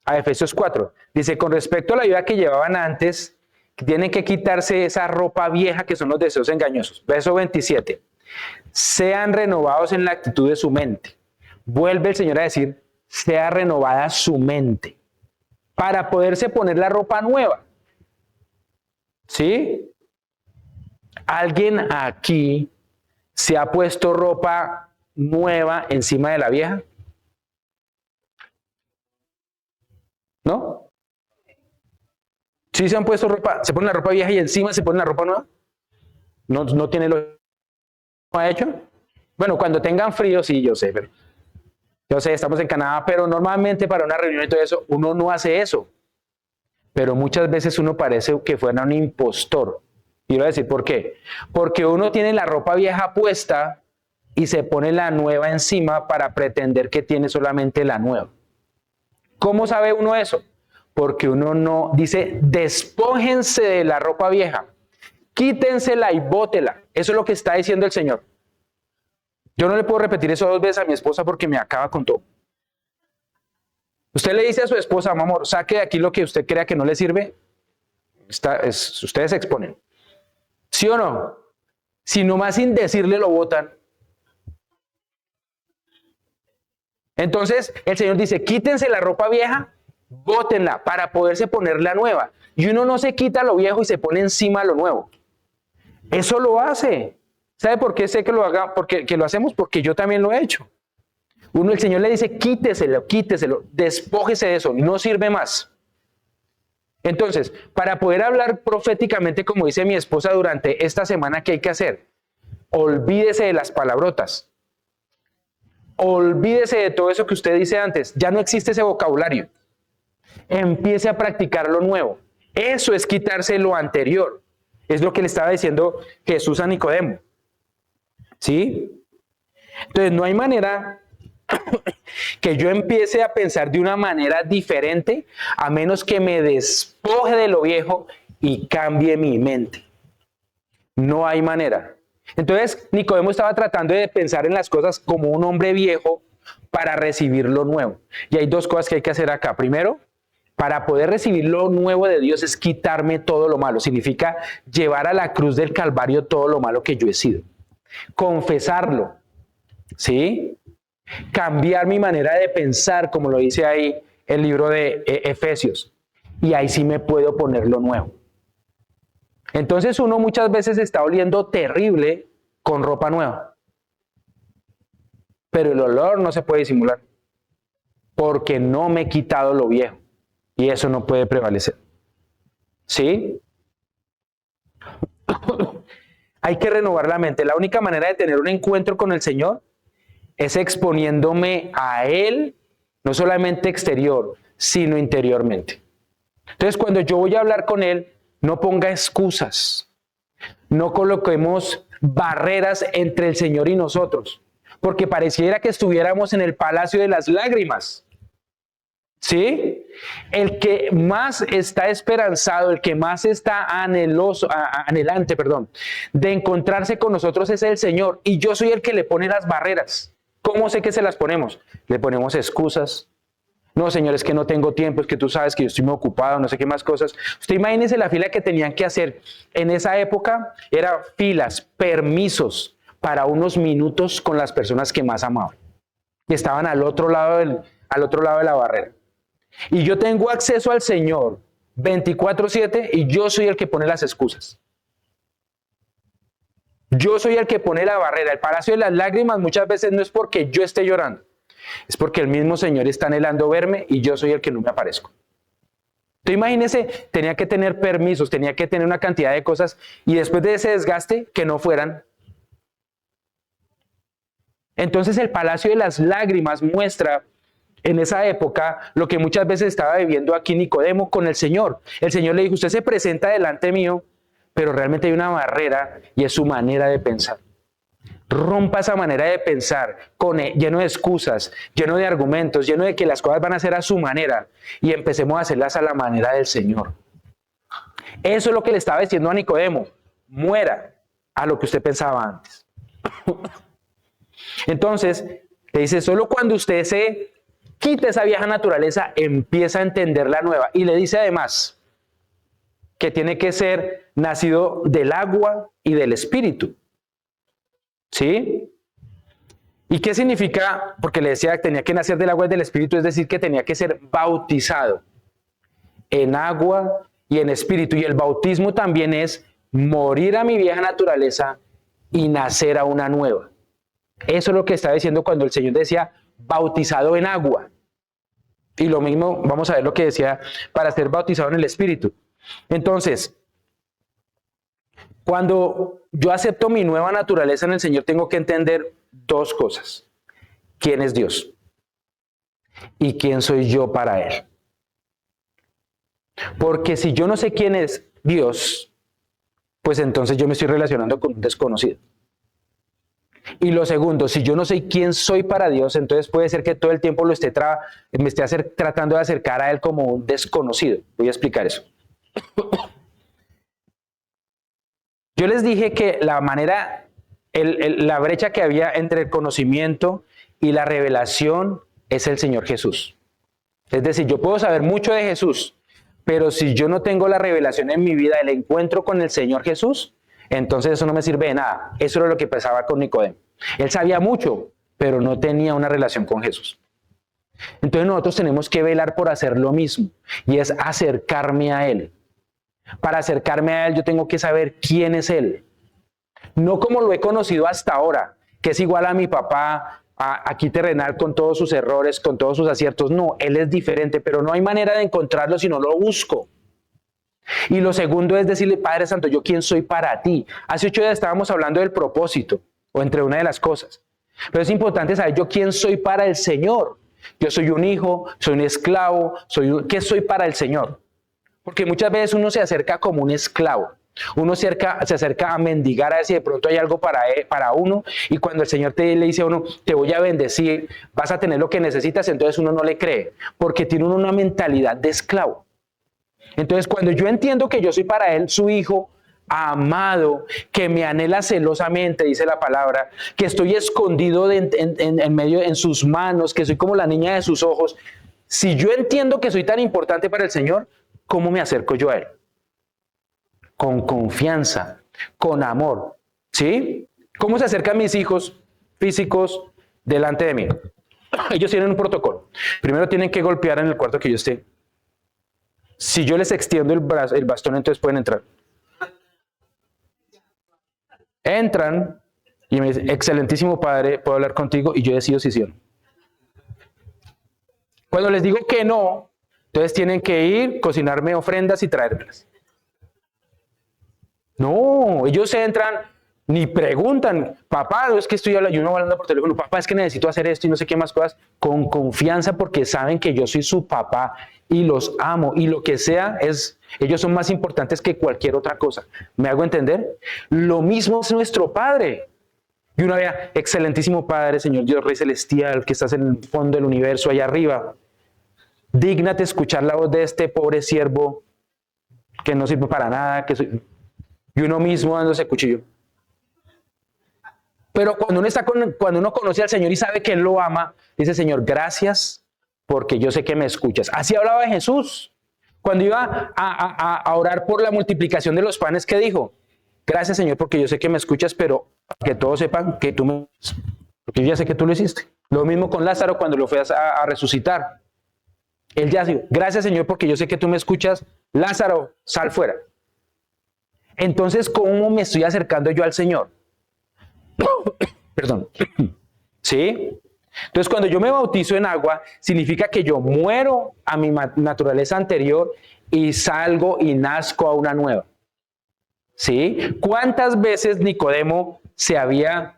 a Efesios 4. Dice, con respecto a la vida que llevaban antes, tienen que quitarse esa ropa vieja que son los deseos engañosos. Verso 27. Sean renovados en la actitud de su mente. Vuelve el Señor a decir, sea renovada su mente para poderse poner la ropa nueva. ¿Sí? ¿Alguien aquí se ha puesto ropa nueva encima de la vieja? ¿No? ¿Sí se han puesto ropa? ¿Se pone la ropa vieja y encima se pone la ropa nueva? ¿No tiene lo ha hecho? Bueno, cuando tengan frío, sí, yo sé, pero yo sé, estamos en Canadá, pero normalmente para una reunión y todo eso, uno no hace eso. Pero muchas veces uno parece que fuera un impostor. Y voy a decir, ¿por qué? Porque uno tiene la ropa vieja puesta y se pone la nueva encima para pretender que tiene solamente la nueva. ¿Cómo sabe uno eso? Porque uno no dice, despójense de la ropa vieja, quítensela y bótela. Eso es lo que está diciendo el Señor. Yo no le puedo repetir eso 2 veces a mi esposa porque me acaba con todo. Usted le dice a su esposa, mi amor, saque de aquí lo que usted crea que no le sirve. Ustedes se exponen. ¿Sí o no? Si nomás sin decirle lo botan. Entonces el Señor dice, quítense la ropa vieja, bótenla para poderse poner la nueva. Y uno no se quita lo viejo y se pone encima lo nuevo. Eso lo hace. ¿Sabe por qué sé que lo haga? Que lo hacemos porque yo también lo he hecho. El Señor le dice, quíteselo, despójese de eso, no sirve más. Entonces, para poder hablar proféticamente, como dice mi esposa durante esta semana, ¿qué hay que hacer? Olvídese de las palabrotas. Olvídese de todo eso que usted dice antes. Ya no existe ese vocabulario. Empiece a practicar lo nuevo. Eso es quitarse lo anterior. Es lo que le estaba diciendo Jesús a Nicodemo. ¿Sí? Entonces no hay manera que yo empiece a pensar de una manera diferente a menos que me despoje de lo viejo y cambie mi mente. No hay manera. Entonces Nicodemo estaba tratando de pensar en las cosas como un hombre viejo para recibir lo nuevo. Y hay dos cosas que hay que hacer acá. Primero, para poder recibir lo nuevo de Dios es quitarme todo lo malo. Significa llevar a la cruz del Calvario todo lo malo que yo he sido. Confesarlo. ¿Sí? Cambiar mi manera de pensar, como lo dice ahí el libro de Efesios. Y ahí sí me puedo poner lo nuevo. Entonces uno muchas veces está oliendo terrible con ropa nueva. Pero el olor no se puede disimular. Porque no me he quitado lo viejo. Y eso no puede prevalecer. ¿Sí? Hay que renovar la mente. La única manera de tener un encuentro con el Señor es exponiéndome a Él, no solamente exterior, sino interiormente. Entonces, cuando yo voy a hablar con Él, no ponga excusas. No coloquemos barreras entre el Señor y nosotros, porque pareciera que estuviéramos en el palacio de las lágrimas. ¿Sí? El que más está esperanzado, el que más está anhelante, de encontrarse con nosotros es el Señor. Y yo soy el que le pone las barreras. ¿Cómo sé que se las ponemos? Le ponemos excusas. No, Señor, es que no tengo tiempo, es que tú sabes que yo estoy muy ocupado, no sé qué más cosas. Usted imagínese la fila que tenían que hacer. En esa época eran filas, permisos para unos minutos con las personas que más amaban. Y estaban al otro lado de la barrera. Y yo tengo acceso al Señor 24/7 y yo soy el que pone las excusas. Yo soy el que pone la barrera. El palacio de las lágrimas muchas veces no es porque yo esté llorando, es porque el mismo Señor está anhelando verme y yo soy el que no me aparezco. Entonces imagínese, tenía que tener permisos, tenía que tener una cantidad de cosas y después de ese desgaste que no fueran. Entonces el palacio de las lágrimas muestra en esa época lo que muchas veces estaba viviendo aquí Nicodemo con el Señor. El Señor le dijo, usted se presenta delante mío, pero realmente hay una barrera y es su manera de pensar. Rompa esa manera de pensar lleno de excusas, lleno de argumentos, lleno de que las cosas van a ser a su manera y empecemos a hacerlas a la manera del Señor. Eso es lo que le estaba diciendo a Nicodemo. Muera a lo que usted pensaba antes. Entonces, le dice, solo cuando usted se quite esa vieja naturaleza, empieza a entender la nueva. Y le dice además que tiene que ser nacido del agua y del espíritu. ¿Sí? ¿Y qué significa? Porque le decía que tenía que nacer del agua y del espíritu, es decir, que tenía que ser bautizado en agua y en espíritu. Y el bautismo también es morir a mi vieja naturaleza y nacer a una nueva. Eso es lo que está diciendo cuando el Señor decía bautizado en agua. Y lo mismo, vamos a ver lo que decía para ser bautizado en el Espíritu. Entonces, cuando yo acepto mi nueva naturaleza en el Señor, tengo que entender dos cosas. ¿Quién es Dios? ¿Y quién soy yo para Él? Porque si yo no sé quién es Dios, pues entonces yo me estoy relacionando con un desconocido. Y lo segundo, si yo no sé quién soy para Dios, entonces puede ser que todo el tiempo me esté tratando de acercar a Él como un desconocido. Voy a explicar eso. Yo les dije que la manera, la brecha que había entre el conocimiento y la revelación es el Señor Jesús. Es decir, yo puedo saber mucho de Jesús, pero si yo no tengo la revelación en mi vida, el encuentro con el Señor Jesús, entonces eso no me sirve de nada. Eso era lo que pasaba con Nicodemo. Él sabía mucho, pero no tenía una relación con Jesús. Entonces nosotros tenemos que velar por hacer lo mismo, y es acercarme a Él. Para acercarme a Él yo tengo que saber quién es Él. No como lo he conocido hasta ahora, que es igual a mi papá, aquí terrenal, con todos sus errores, con todos sus aciertos. No, Él es diferente, pero no hay manera de encontrarlo si no lo busco. Y lo segundo es decirle, Padre Santo, ¿yo quién soy para ti? Hace 8 días estábamos hablando del propósito, o entre una de las cosas. Pero es importante saber yo quién soy para el Señor. Yo soy un hijo, soy un esclavo, ¿qué soy para el Señor? Porque muchas veces uno se acerca como un esclavo. Uno se acerca a mendigar a ver si de pronto hay algo para uno, y cuando el Señor le dice a uno, te voy a bendecir, vas a tener lo que necesitas, entonces uno no le cree, porque tiene uno una mentalidad de esclavo. Entonces, cuando yo entiendo que yo soy para Él su hijo amado, que me anhela celosamente, dice la palabra, que estoy escondido en medio en sus manos, que soy como la niña de sus ojos, si yo entiendo que soy tan importante para el Señor, ¿cómo me acerco yo a Él? Con confianza, con amor, ¿sí? ¿Cómo se acercan mis hijos físicos delante de mí? Ellos tienen un protocolo. Primero tienen que golpear en el cuarto que yo esté. Si yo les extiendo el bastón, entonces pueden entrar. Entran y me dicen, excelentísimo padre, puedo hablar contigo, y yo decido si sí o no. Cuando les digo que no, entonces tienen que ir, cocinarme ofrendas y traérmelas. No, ellos entran, ni preguntan, papá, es que estoy hablando, yo no voy hablando por teléfono, papá, es que necesito hacer esto y no sé qué más cosas, con confianza, porque saben que yo soy su papá y los amo, y lo que sea ellos son más importantes que cualquier otra cosa. ¿Me hago entender? Lo mismo es nuestro Padre. Y una vez, excelentísimo Padre, Señor Dios, Rey Celestial, que estás en el fondo del universo, allá arriba, dígnate escuchar la voz de este pobre siervo que no sirve para nada, y uno mismo dándose cuchillo. Pero cuando uno conoce al Señor y sabe que Él lo ama, dice, Señor, gracias porque yo sé que me escuchas. Así hablaba Jesús. Cuando iba a orar por la multiplicación de los panes, ¿qué dijo? Gracias, Señor, porque yo sé que me escuchas, pero que todos sepan que tú me... Porque yo ya sé que tú lo hiciste. Lo mismo con Lázaro cuando lo fue a resucitar. Él ya dijo, gracias, Señor, porque yo sé que tú me escuchas. Lázaro, sal fuera. Entonces, ¿cómo me estoy acercando yo al Señor? Perdón. ¿Sí? Entonces, cuando yo me bautizo en agua, significa que yo muero a mi naturaleza anterior y salgo y nazco a una nueva. ¿Sí? ¿Cuántas veces Nicodemo se había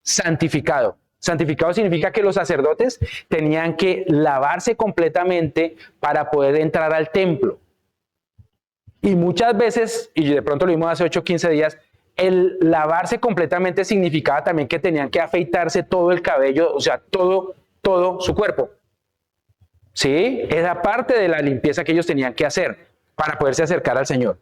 santificado? Santificado significa que los sacerdotes tenían que lavarse completamente para poder entrar al templo. Y muchas veces, y de pronto lo vimos hace 8 o 15 días, el lavarse completamente significaba también que tenían que afeitarse todo el cabello, o sea, todo su cuerpo. ¿Sí? Era parte de la limpieza que ellos tenían que hacer para poderse acercar al Señor.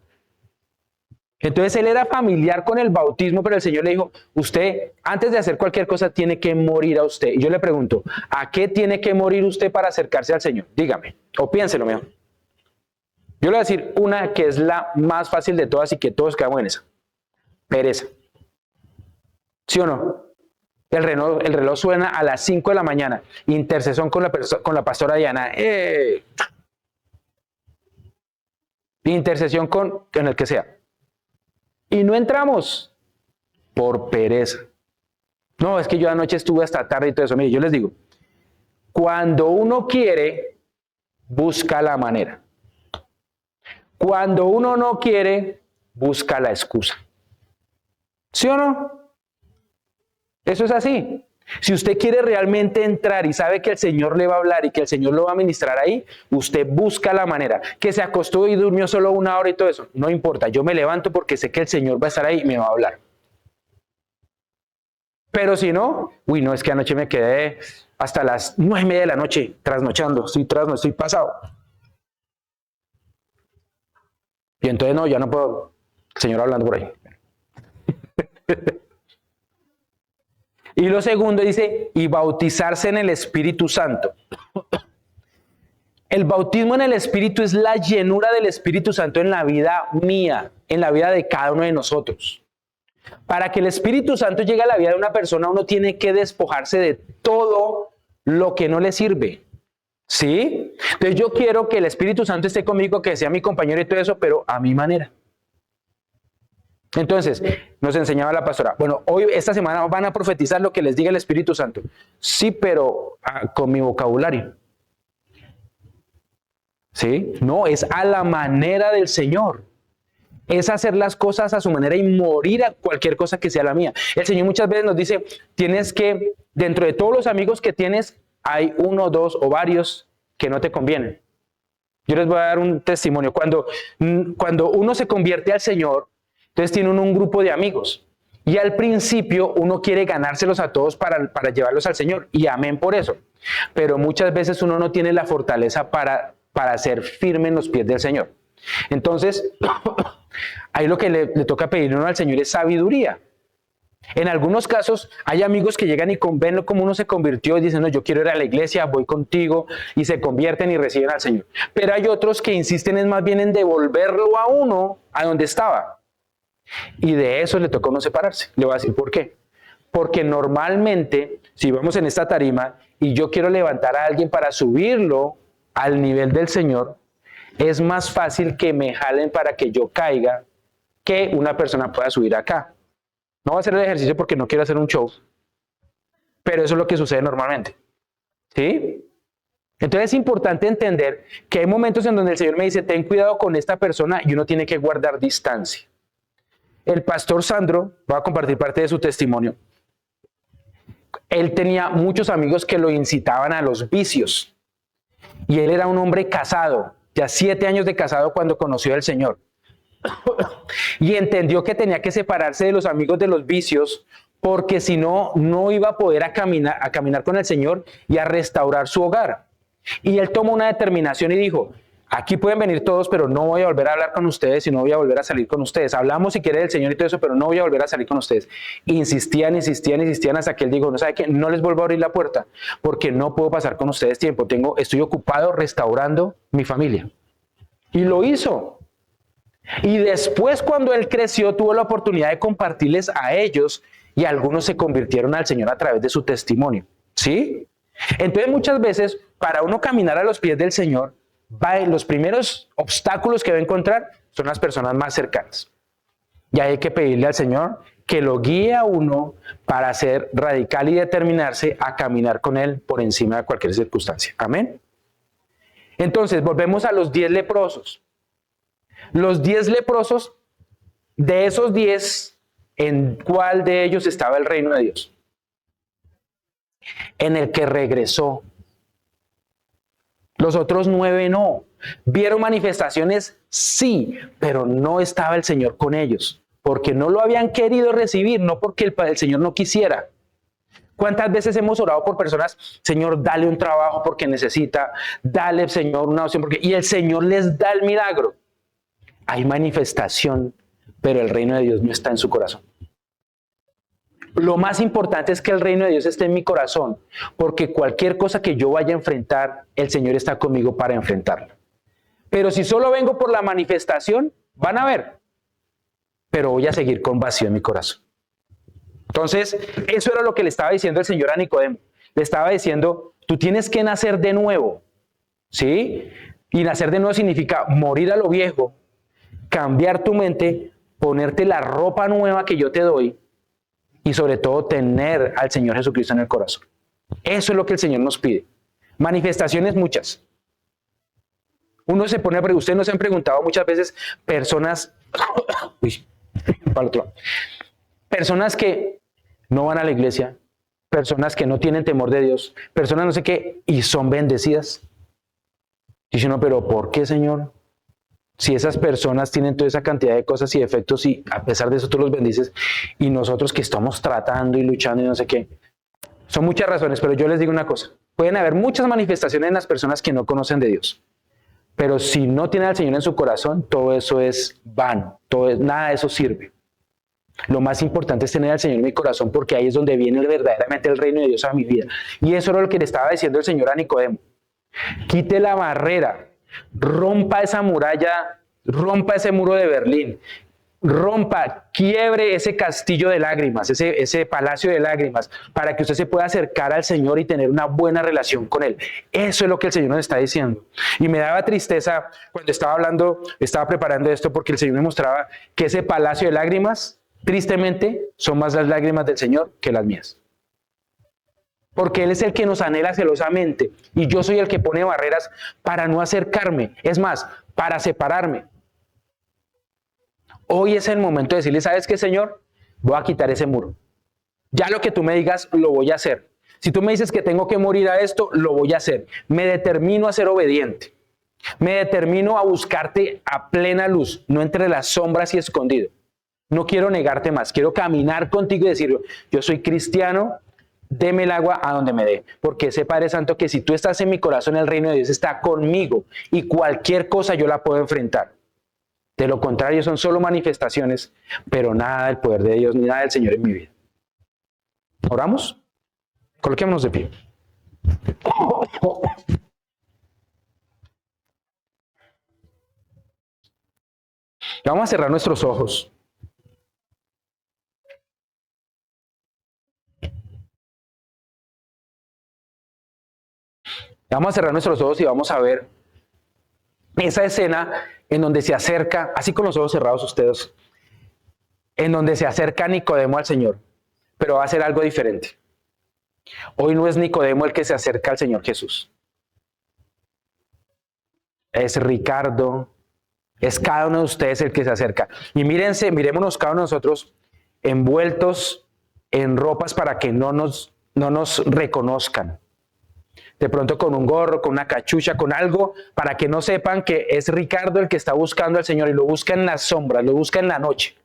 Entonces él era familiar con el bautismo, pero el Señor le dijo, usted antes de hacer cualquier cosa tiene que morir a usted. Y yo le pregunto, ¿a qué tiene que morir usted para acercarse al Señor? Dígame, o piénselo mejor. Yo le voy a decir una que es la más fácil de todas y que todos quedamos en esa. Pereza. ¿Sí o no? El reloj suena a las 5 de la mañana. Intercesión con la pastora Diana. Intercesión con el que sea. Y no entramos por pereza. No, es que yo anoche estuve hasta tarde y todo eso. Mire, yo les digo, cuando uno quiere, busca la manera. Cuando uno no quiere, busca la excusa. ¿Sí o no? Eso es así. Si usted quiere realmente entrar y sabe que el Señor le va a hablar y que el Señor lo va a ministrar ahí, usted busca la manera. Que se acostó y durmió solo 1 hora y todo eso, no importa. Yo me levanto porque sé que el Señor va a estar ahí y me va a hablar. Pero si no, no, es que anoche me quedé hasta las 9:30 de la noche trasnochando, estoy pasado. Y entonces no, ya no puedo. El Señor hablando por ahí. Y lo segundo dice, y bautizarse en el Espíritu Santo. El bautismo en el Espíritu es la llenura del Espíritu Santo en la vida mía, en la vida de cada uno de nosotros. Para que el Espíritu Santo llegue a la vida de una persona, uno tiene que despojarse de todo lo que no le sirve. ¿Sí? Entonces yo quiero que el Espíritu Santo esté conmigo, que sea mi compañero y todo eso, pero a mi manera. Entonces, nos enseñaba la pastora, bueno, esta semana van a profetizar lo que les diga el Espíritu Santo. Sí, pero con mi vocabulario. ¿Sí? No, es a la manera del Señor. Es hacer las cosas a su manera y morir a cualquier cosa que sea la mía. El Señor muchas veces nos dice, tienes que, dentro de todos los amigos que tienes, hay 1, 2 o varios que no te convienen. Yo les voy a dar un testimonio. Cuando uno se convierte al Señor, Entonces tiene uno un grupo de amigos. Y al principio uno quiere ganárselos a todos para llevarlos al Señor. Y amén por eso. Pero muchas veces uno no tiene la fortaleza para ser firme en los pies del Señor. Entonces, ahí lo que le toca pedir uno al Señor es sabiduría. En algunos casos hay amigos que llegan y ven cómo uno se convirtió y dicen, no, yo quiero ir a la iglesia, voy contigo, y se convierten y reciben al Señor. Pero hay otros que insisten más bien en devolverlo a uno a donde estaba. Y de eso le toca a uno separarse. Le voy a decir por qué. Porque normalmente, si vamos en esta tarima y yo quiero levantar a alguien para subirlo al nivel del Señor, es más fácil que me jalen para que yo caiga que una persona pueda subir acá. No voy a hacer el ejercicio porque no quiero hacer un show, pero eso es lo que sucede normalmente. ¿Sí? Entonces es importante entender que hay momentos en donde el Señor me dice, ten cuidado con esta persona y uno tiene que guardar distancia. El pastor Sandro va a compartir parte de su testimonio. Él tenía muchos amigos que lo incitaban a los vicios. Y él era un hombre casado, ya 7 años de casado cuando conoció al Señor. Y entendió que tenía que separarse de los amigos de los vicios, porque si no, no iba a poder caminar con el Señor y a restaurar su hogar. Y él tomó una determinación y dijo, aquí pueden venir todos, pero no voy a volver a hablar con ustedes y no voy a volver a salir con ustedes. Hablamos si quiere del Señor y todo eso, pero no voy a volver a salir con ustedes. Insistían hasta que él dijo, no sabe qué, no les vuelvo a abrir la puerta, porque no puedo pasar con ustedes tiempo. Estoy ocupado restaurando mi familia. Y lo hizo. Y después, cuando él creció, tuvo la oportunidad de compartirles a ellos y algunos se convirtieron al Señor a través de su testimonio. ¿Sí? Entonces, muchas veces, para uno caminar a los pies del Señor, los primeros obstáculos que va a encontrar son las personas más cercanas. Y hay que pedirle al Señor que lo guíe a uno para ser radical y determinarse a caminar con Él por encima de cualquier circunstancia. Amén. Entonces, volvemos a los 10 leprosos. Los 10 leprosos, de esos 10, ¿en cuál de ellos estaba el reino de Dios? En el que regresó. Los otros 9 no. ¿Vieron manifestaciones? Sí, pero no estaba el Señor con ellos, porque no lo habían querido recibir, no porque el Señor no quisiera. ¿Cuántas veces hemos orado por personas? Señor, dale un trabajo porque necesita, dale, Señor, una opción porque... Y el Señor les da el milagro. Hay manifestación, pero el reino de Dios no está en su corazón. Lo más importante es que el reino de Dios esté en mi corazón, porque cualquier cosa que yo vaya a enfrentar, el Señor está conmigo para enfrentarla. Pero si solo vengo por la manifestación, van a ver, pero voy a seguir con vacío en mi corazón. Entonces, eso era lo que le estaba diciendo el Señor a Nicodemo. Le estaba diciendo, tú tienes que nacer de nuevo, ¿sí? Y nacer de nuevo significa morir a lo viejo, cambiar tu mente, ponerte la ropa nueva que yo te doy y sobre todo tener al Señor Jesucristo en el corazón. Eso es lo que el Señor nos pide. Manifestaciones muchas. Uno se pone a preguntar, ustedes nos han preguntado muchas veces personas, personas que no van a la iglesia, personas que no tienen temor de Dios, personas no sé qué, y son bendecidas. Dice uno, pero ¿por qué, Señor? Si esas personas tienen toda esa cantidad de cosas y defectos y a pesar de eso tú los bendices y nosotros que estamos tratando y luchando y no sé qué. Son muchas razones, pero yo les digo una cosa. Pueden haber muchas manifestaciones en las personas que no conocen de Dios. Pero si no tienen al Señor en su corazón, todo eso es vano. Nada de eso sirve. Lo más importante es tener al Señor en mi corazón porque ahí es donde viene verdaderamente el reino de Dios a mi vida. Y eso era lo que le estaba diciendo el Señor a Nicodemo. Quite la barrera. Rompa esa muralla, rompa ese muro de Berlín, quiebre ese castillo de lágrimas, ese palacio de lágrimas, para que usted se pueda acercar al Señor y tener una buena relación con Él. Eso es lo que el Señor nos está diciendo. Y me daba tristeza cuando estaba preparando esto, porque el Señor me mostraba que ese palacio de lágrimas, tristemente, son más las lágrimas del Señor que las mías. Porque Él es el que nos anhela celosamente y yo soy el que pone barreras para no acercarme, es más, para separarme. Hoy es el momento de decirle, ¿sabes qué, Señor? Voy a quitar ese muro. Ya lo que tú me digas, lo voy a hacer. Si tú me dices que tengo que morir a esto, lo voy a hacer. Me determino a ser obediente. Me determino a buscarte a plena luz, no entre las sombras y escondido. No quiero negarte más, quiero caminar contigo y decir, yo soy cristiano, deme el agua a donde me dé. Porque sé, Padre Santo, que si tú estás en mi corazón, el reino de Dios está conmigo y cualquier cosa yo la puedo enfrentar. De lo contrario, son solo manifestaciones, pero nada del poder de Dios ni nada del Señor en mi vida. ¿Oramos? Coloquémonos de pie. Vamos a cerrar nuestros ojos. Vamos a cerrar nuestros ojos y vamos a ver esa escena en donde se acerca, así con los ojos cerrados ustedes, en donde se acerca Nicodemo al Señor, pero va a ser algo diferente. Hoy no es Nicodemo el que se acerca al Señor Jesús. Es Ricardo, es cada uno de ustedes el que se acerca. Y mirémonos cada uno de nosotros envueltos en ropas para que no nos reconozcan. De pronto con un gorro, con una cachucha, con algo, para que no sepan que es Ricardo el que está buscando al Señor y lo busca en las sombras, lo busca en la noche.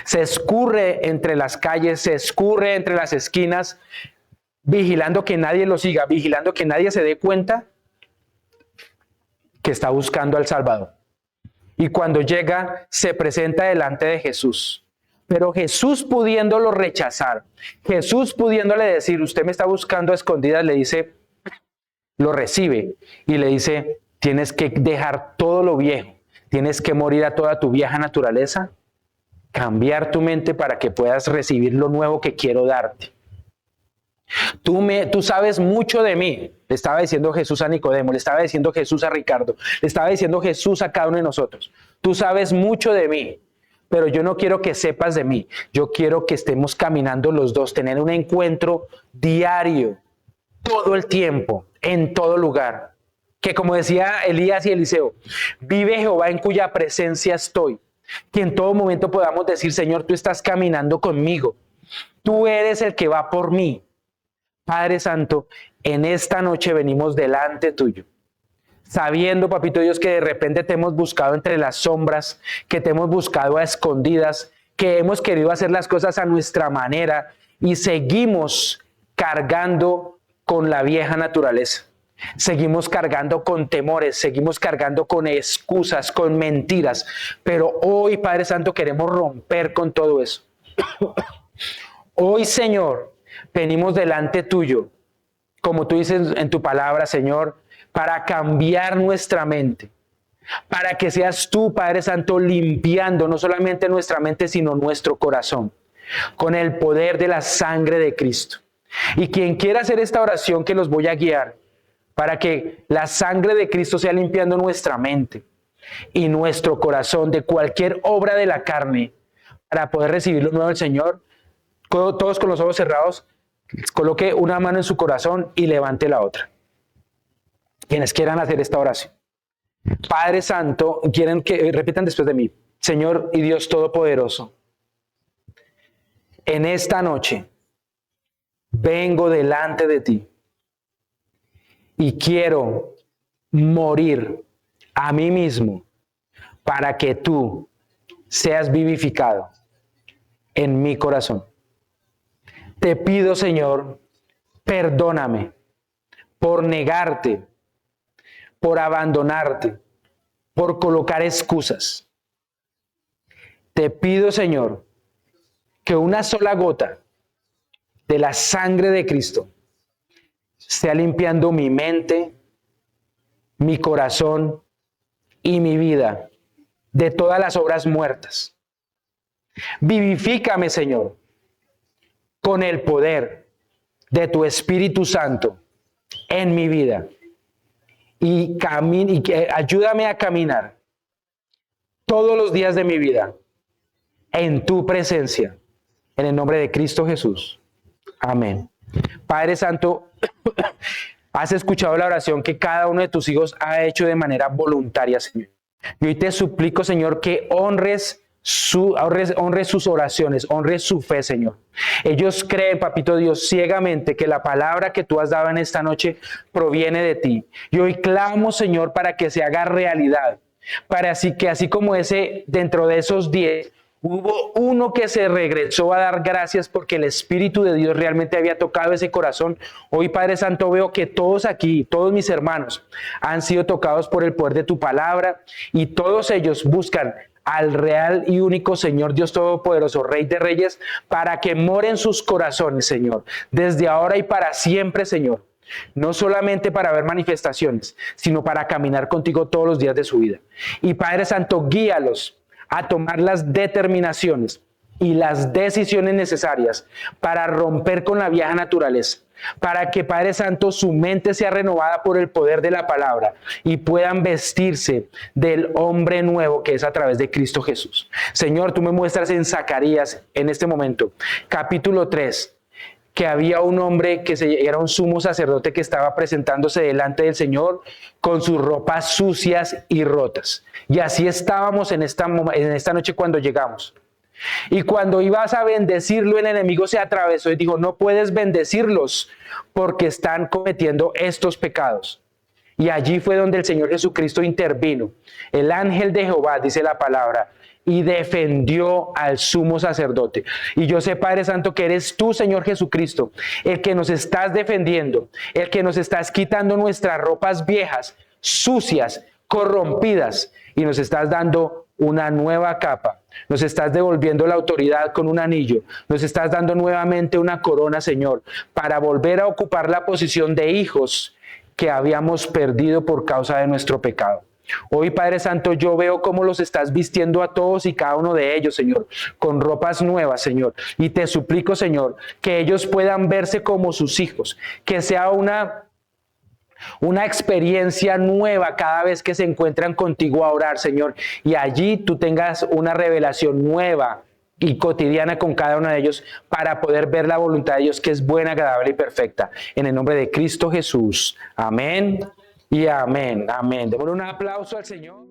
Se escurre entre las calles, se escurre entre las esquinas, vigilando que nadie lo siga, vigilando que nadie se dé cuenta que está buscando al Salvador. Y cuando llega, se presenta delante de Jesús. Pero Jesús pudiéndolo rechazar, Jesús pudiéndole decir, usted me está buscando a escondidas, le dice, lo recibe y le dice, tienes que dejar todo lo viejo, tienes que morir a toda tu vieja naturaleza, cambiar tu mente para que puedas recibir lo nuevo que quiero darte. Tú sabes mucho de mí, le estaba diciendo Jesús a Nicodemo, le estaba diciendo Jesús a Ricardo, le estaba diciendo Jesús a cada uno de nosotros. Tú sabes mucho de mí, pero yo no quiero que sepas de mí. Yo quiero que estemos caminando los dos, tener un encuentro diario, todo el tiempo, en todo lugar. Que como decía Elías y Eliseo, vive Jehová en cuya presencia estoy. Que en todo momento podamos decir, Señor, tú estás caminando conmigo. Tú eres el que va por mí. Padre Santo, en esta noche venimos delante tuyo, sabiendo, Papito Dios, que de repente te hemos buscado entre las sombras, que te hemos buscado a escondidas, que hemos querido hacer las cosas a nuestra manera y seguimos cargando con la vieja naturaleza. Seguimos cargando con temores, seguimos cargando con excusas, con mentiras, pero hoy, Padre Santo, queremos romper con todo eso. Hoy, Señor, venimos delante tuyo, como tú dices en tu palabra, Señor, para cambiar nuestra mente, para que seas tú, Padre Santo, limpiando no solamente nuestra mente, sino nuestro corazón, con el poder de la sangre de Cristo. Y quien quiera hacer esta oración que los voy a guiar, para que la sangre de Cristo sea limpiando nuestra mente y nuestro corazón de cualquier obra de la carne, para poder recibir lo nuevo del Señor, todos con los ojos cerrados, coloque una mano en su corazón y levante la otra. Quienes quieran hacer esta oración. Padre Santo, quieren que repitan después de mí. Señor y Dios Todopoderoso, en esta noche vengo delante de ti y quiero morir a mí mismo para que tú seas vivificado en mi corazón. Te pido, Señor, perdóname por negarte, por abandonarte, por colocar excusas. Te pido, Señor, que una sola gota de la sangre de Cristo sea limpiando mi mente, mi corazón y mi vida de todas las obras muertas. Vivifícame, Señor, con el poder de tu Espíritu Santo en mi vida y ayúdame a caminar todos los días de mi vida en tu presencia, en el nombre de Cristo Jesús. Amén. Padre Santo, has escuchado la oración que cada uno de tus hijos ha hecho de manera voluntaria, Señor. Y hoy te suplico, Señor, que honres sus oraciones, honres su fe, Señor. Ellos creen, Papito Dios, ciegamente que la palabra que tú has dado en esta noche proviene de ti. Y hoy clamo, Señor, para que se haga realidad, para así como dentro de esos 10, Hubo uno que se regresó a dar gracias porque el Espíritu de Dios realmente había tocado ese corazón. Hoy, Padre Santo, veo que todos aquí, todos mis hermanos, han sido tocados por el poder de tu palabra y todos ellos buscan al real y único Señor Dios Todopoderoso, Rey de Reyes, para que more en sus corazones, Señor, desde ahora y para siempre, Señor. No solamente para ver manifestaciones, sino para caminar contigo todos los días de su vida. Y Padre Santo, guíalos a tomar las determinaciones y las decisiones necesarias para romper con la vieja naturaleza, para que, Padre Santo, su mente sea renovada por el poder de la palabra y puedan vestirse del hombre nuevo que es a través de Cristo Jesús. Señor, tú me muestras en Zacarías, en este momento, capítulo 3, que había un hombre que era un sumo sacerdote que estaba presentándose delante del Señor con sus ropas sucias y rotas. Y así estábamos en esta noche cuando llegamos. Y cuando ibas a bendecirlo, el enemigo se atravesó y dijo, no puedes bendecirlos porque están cometiendo estos pecados. Y allí fue donde el Señor Jesucristo intervino. El ángel de Jehová, dice la palabra, y defendió al sumo sacerdote. Y yo sé, Padre Santo, que eres tú, Señor Jesucristo, el que nos estás defendiendo, el que nos estás quitando nuestras ropas viejas, sucias, corrompidas, y nos estás dando una nueva capa. Nos estás devolviendo la autoridad con un anillo. Nos estás dando nuevamente una corona, Señor, para volver a ocupar la posición de hijos que habíamos perdido por causa de nuestro pecado. Hoy, Padre Santo, yo veo cómo los estás vistiendo a todos y cada uno de ellos, Señor, con ropas nuevas, Señor. Y te suplico, Señor, que ellos puedan verse como sus hijos, que sea una experiencia nueva cada vez que se encuentran contigo a orar, Señor. Y allí tú tengas una revelación nueva y cotidiana con cada uno de ellos para poder ver la voluntad de Dios que es buena, agradable y perfecta. En el nombre de Cristo Jesús. Amén y amén. Amén. Démosle un aplauso al Señor.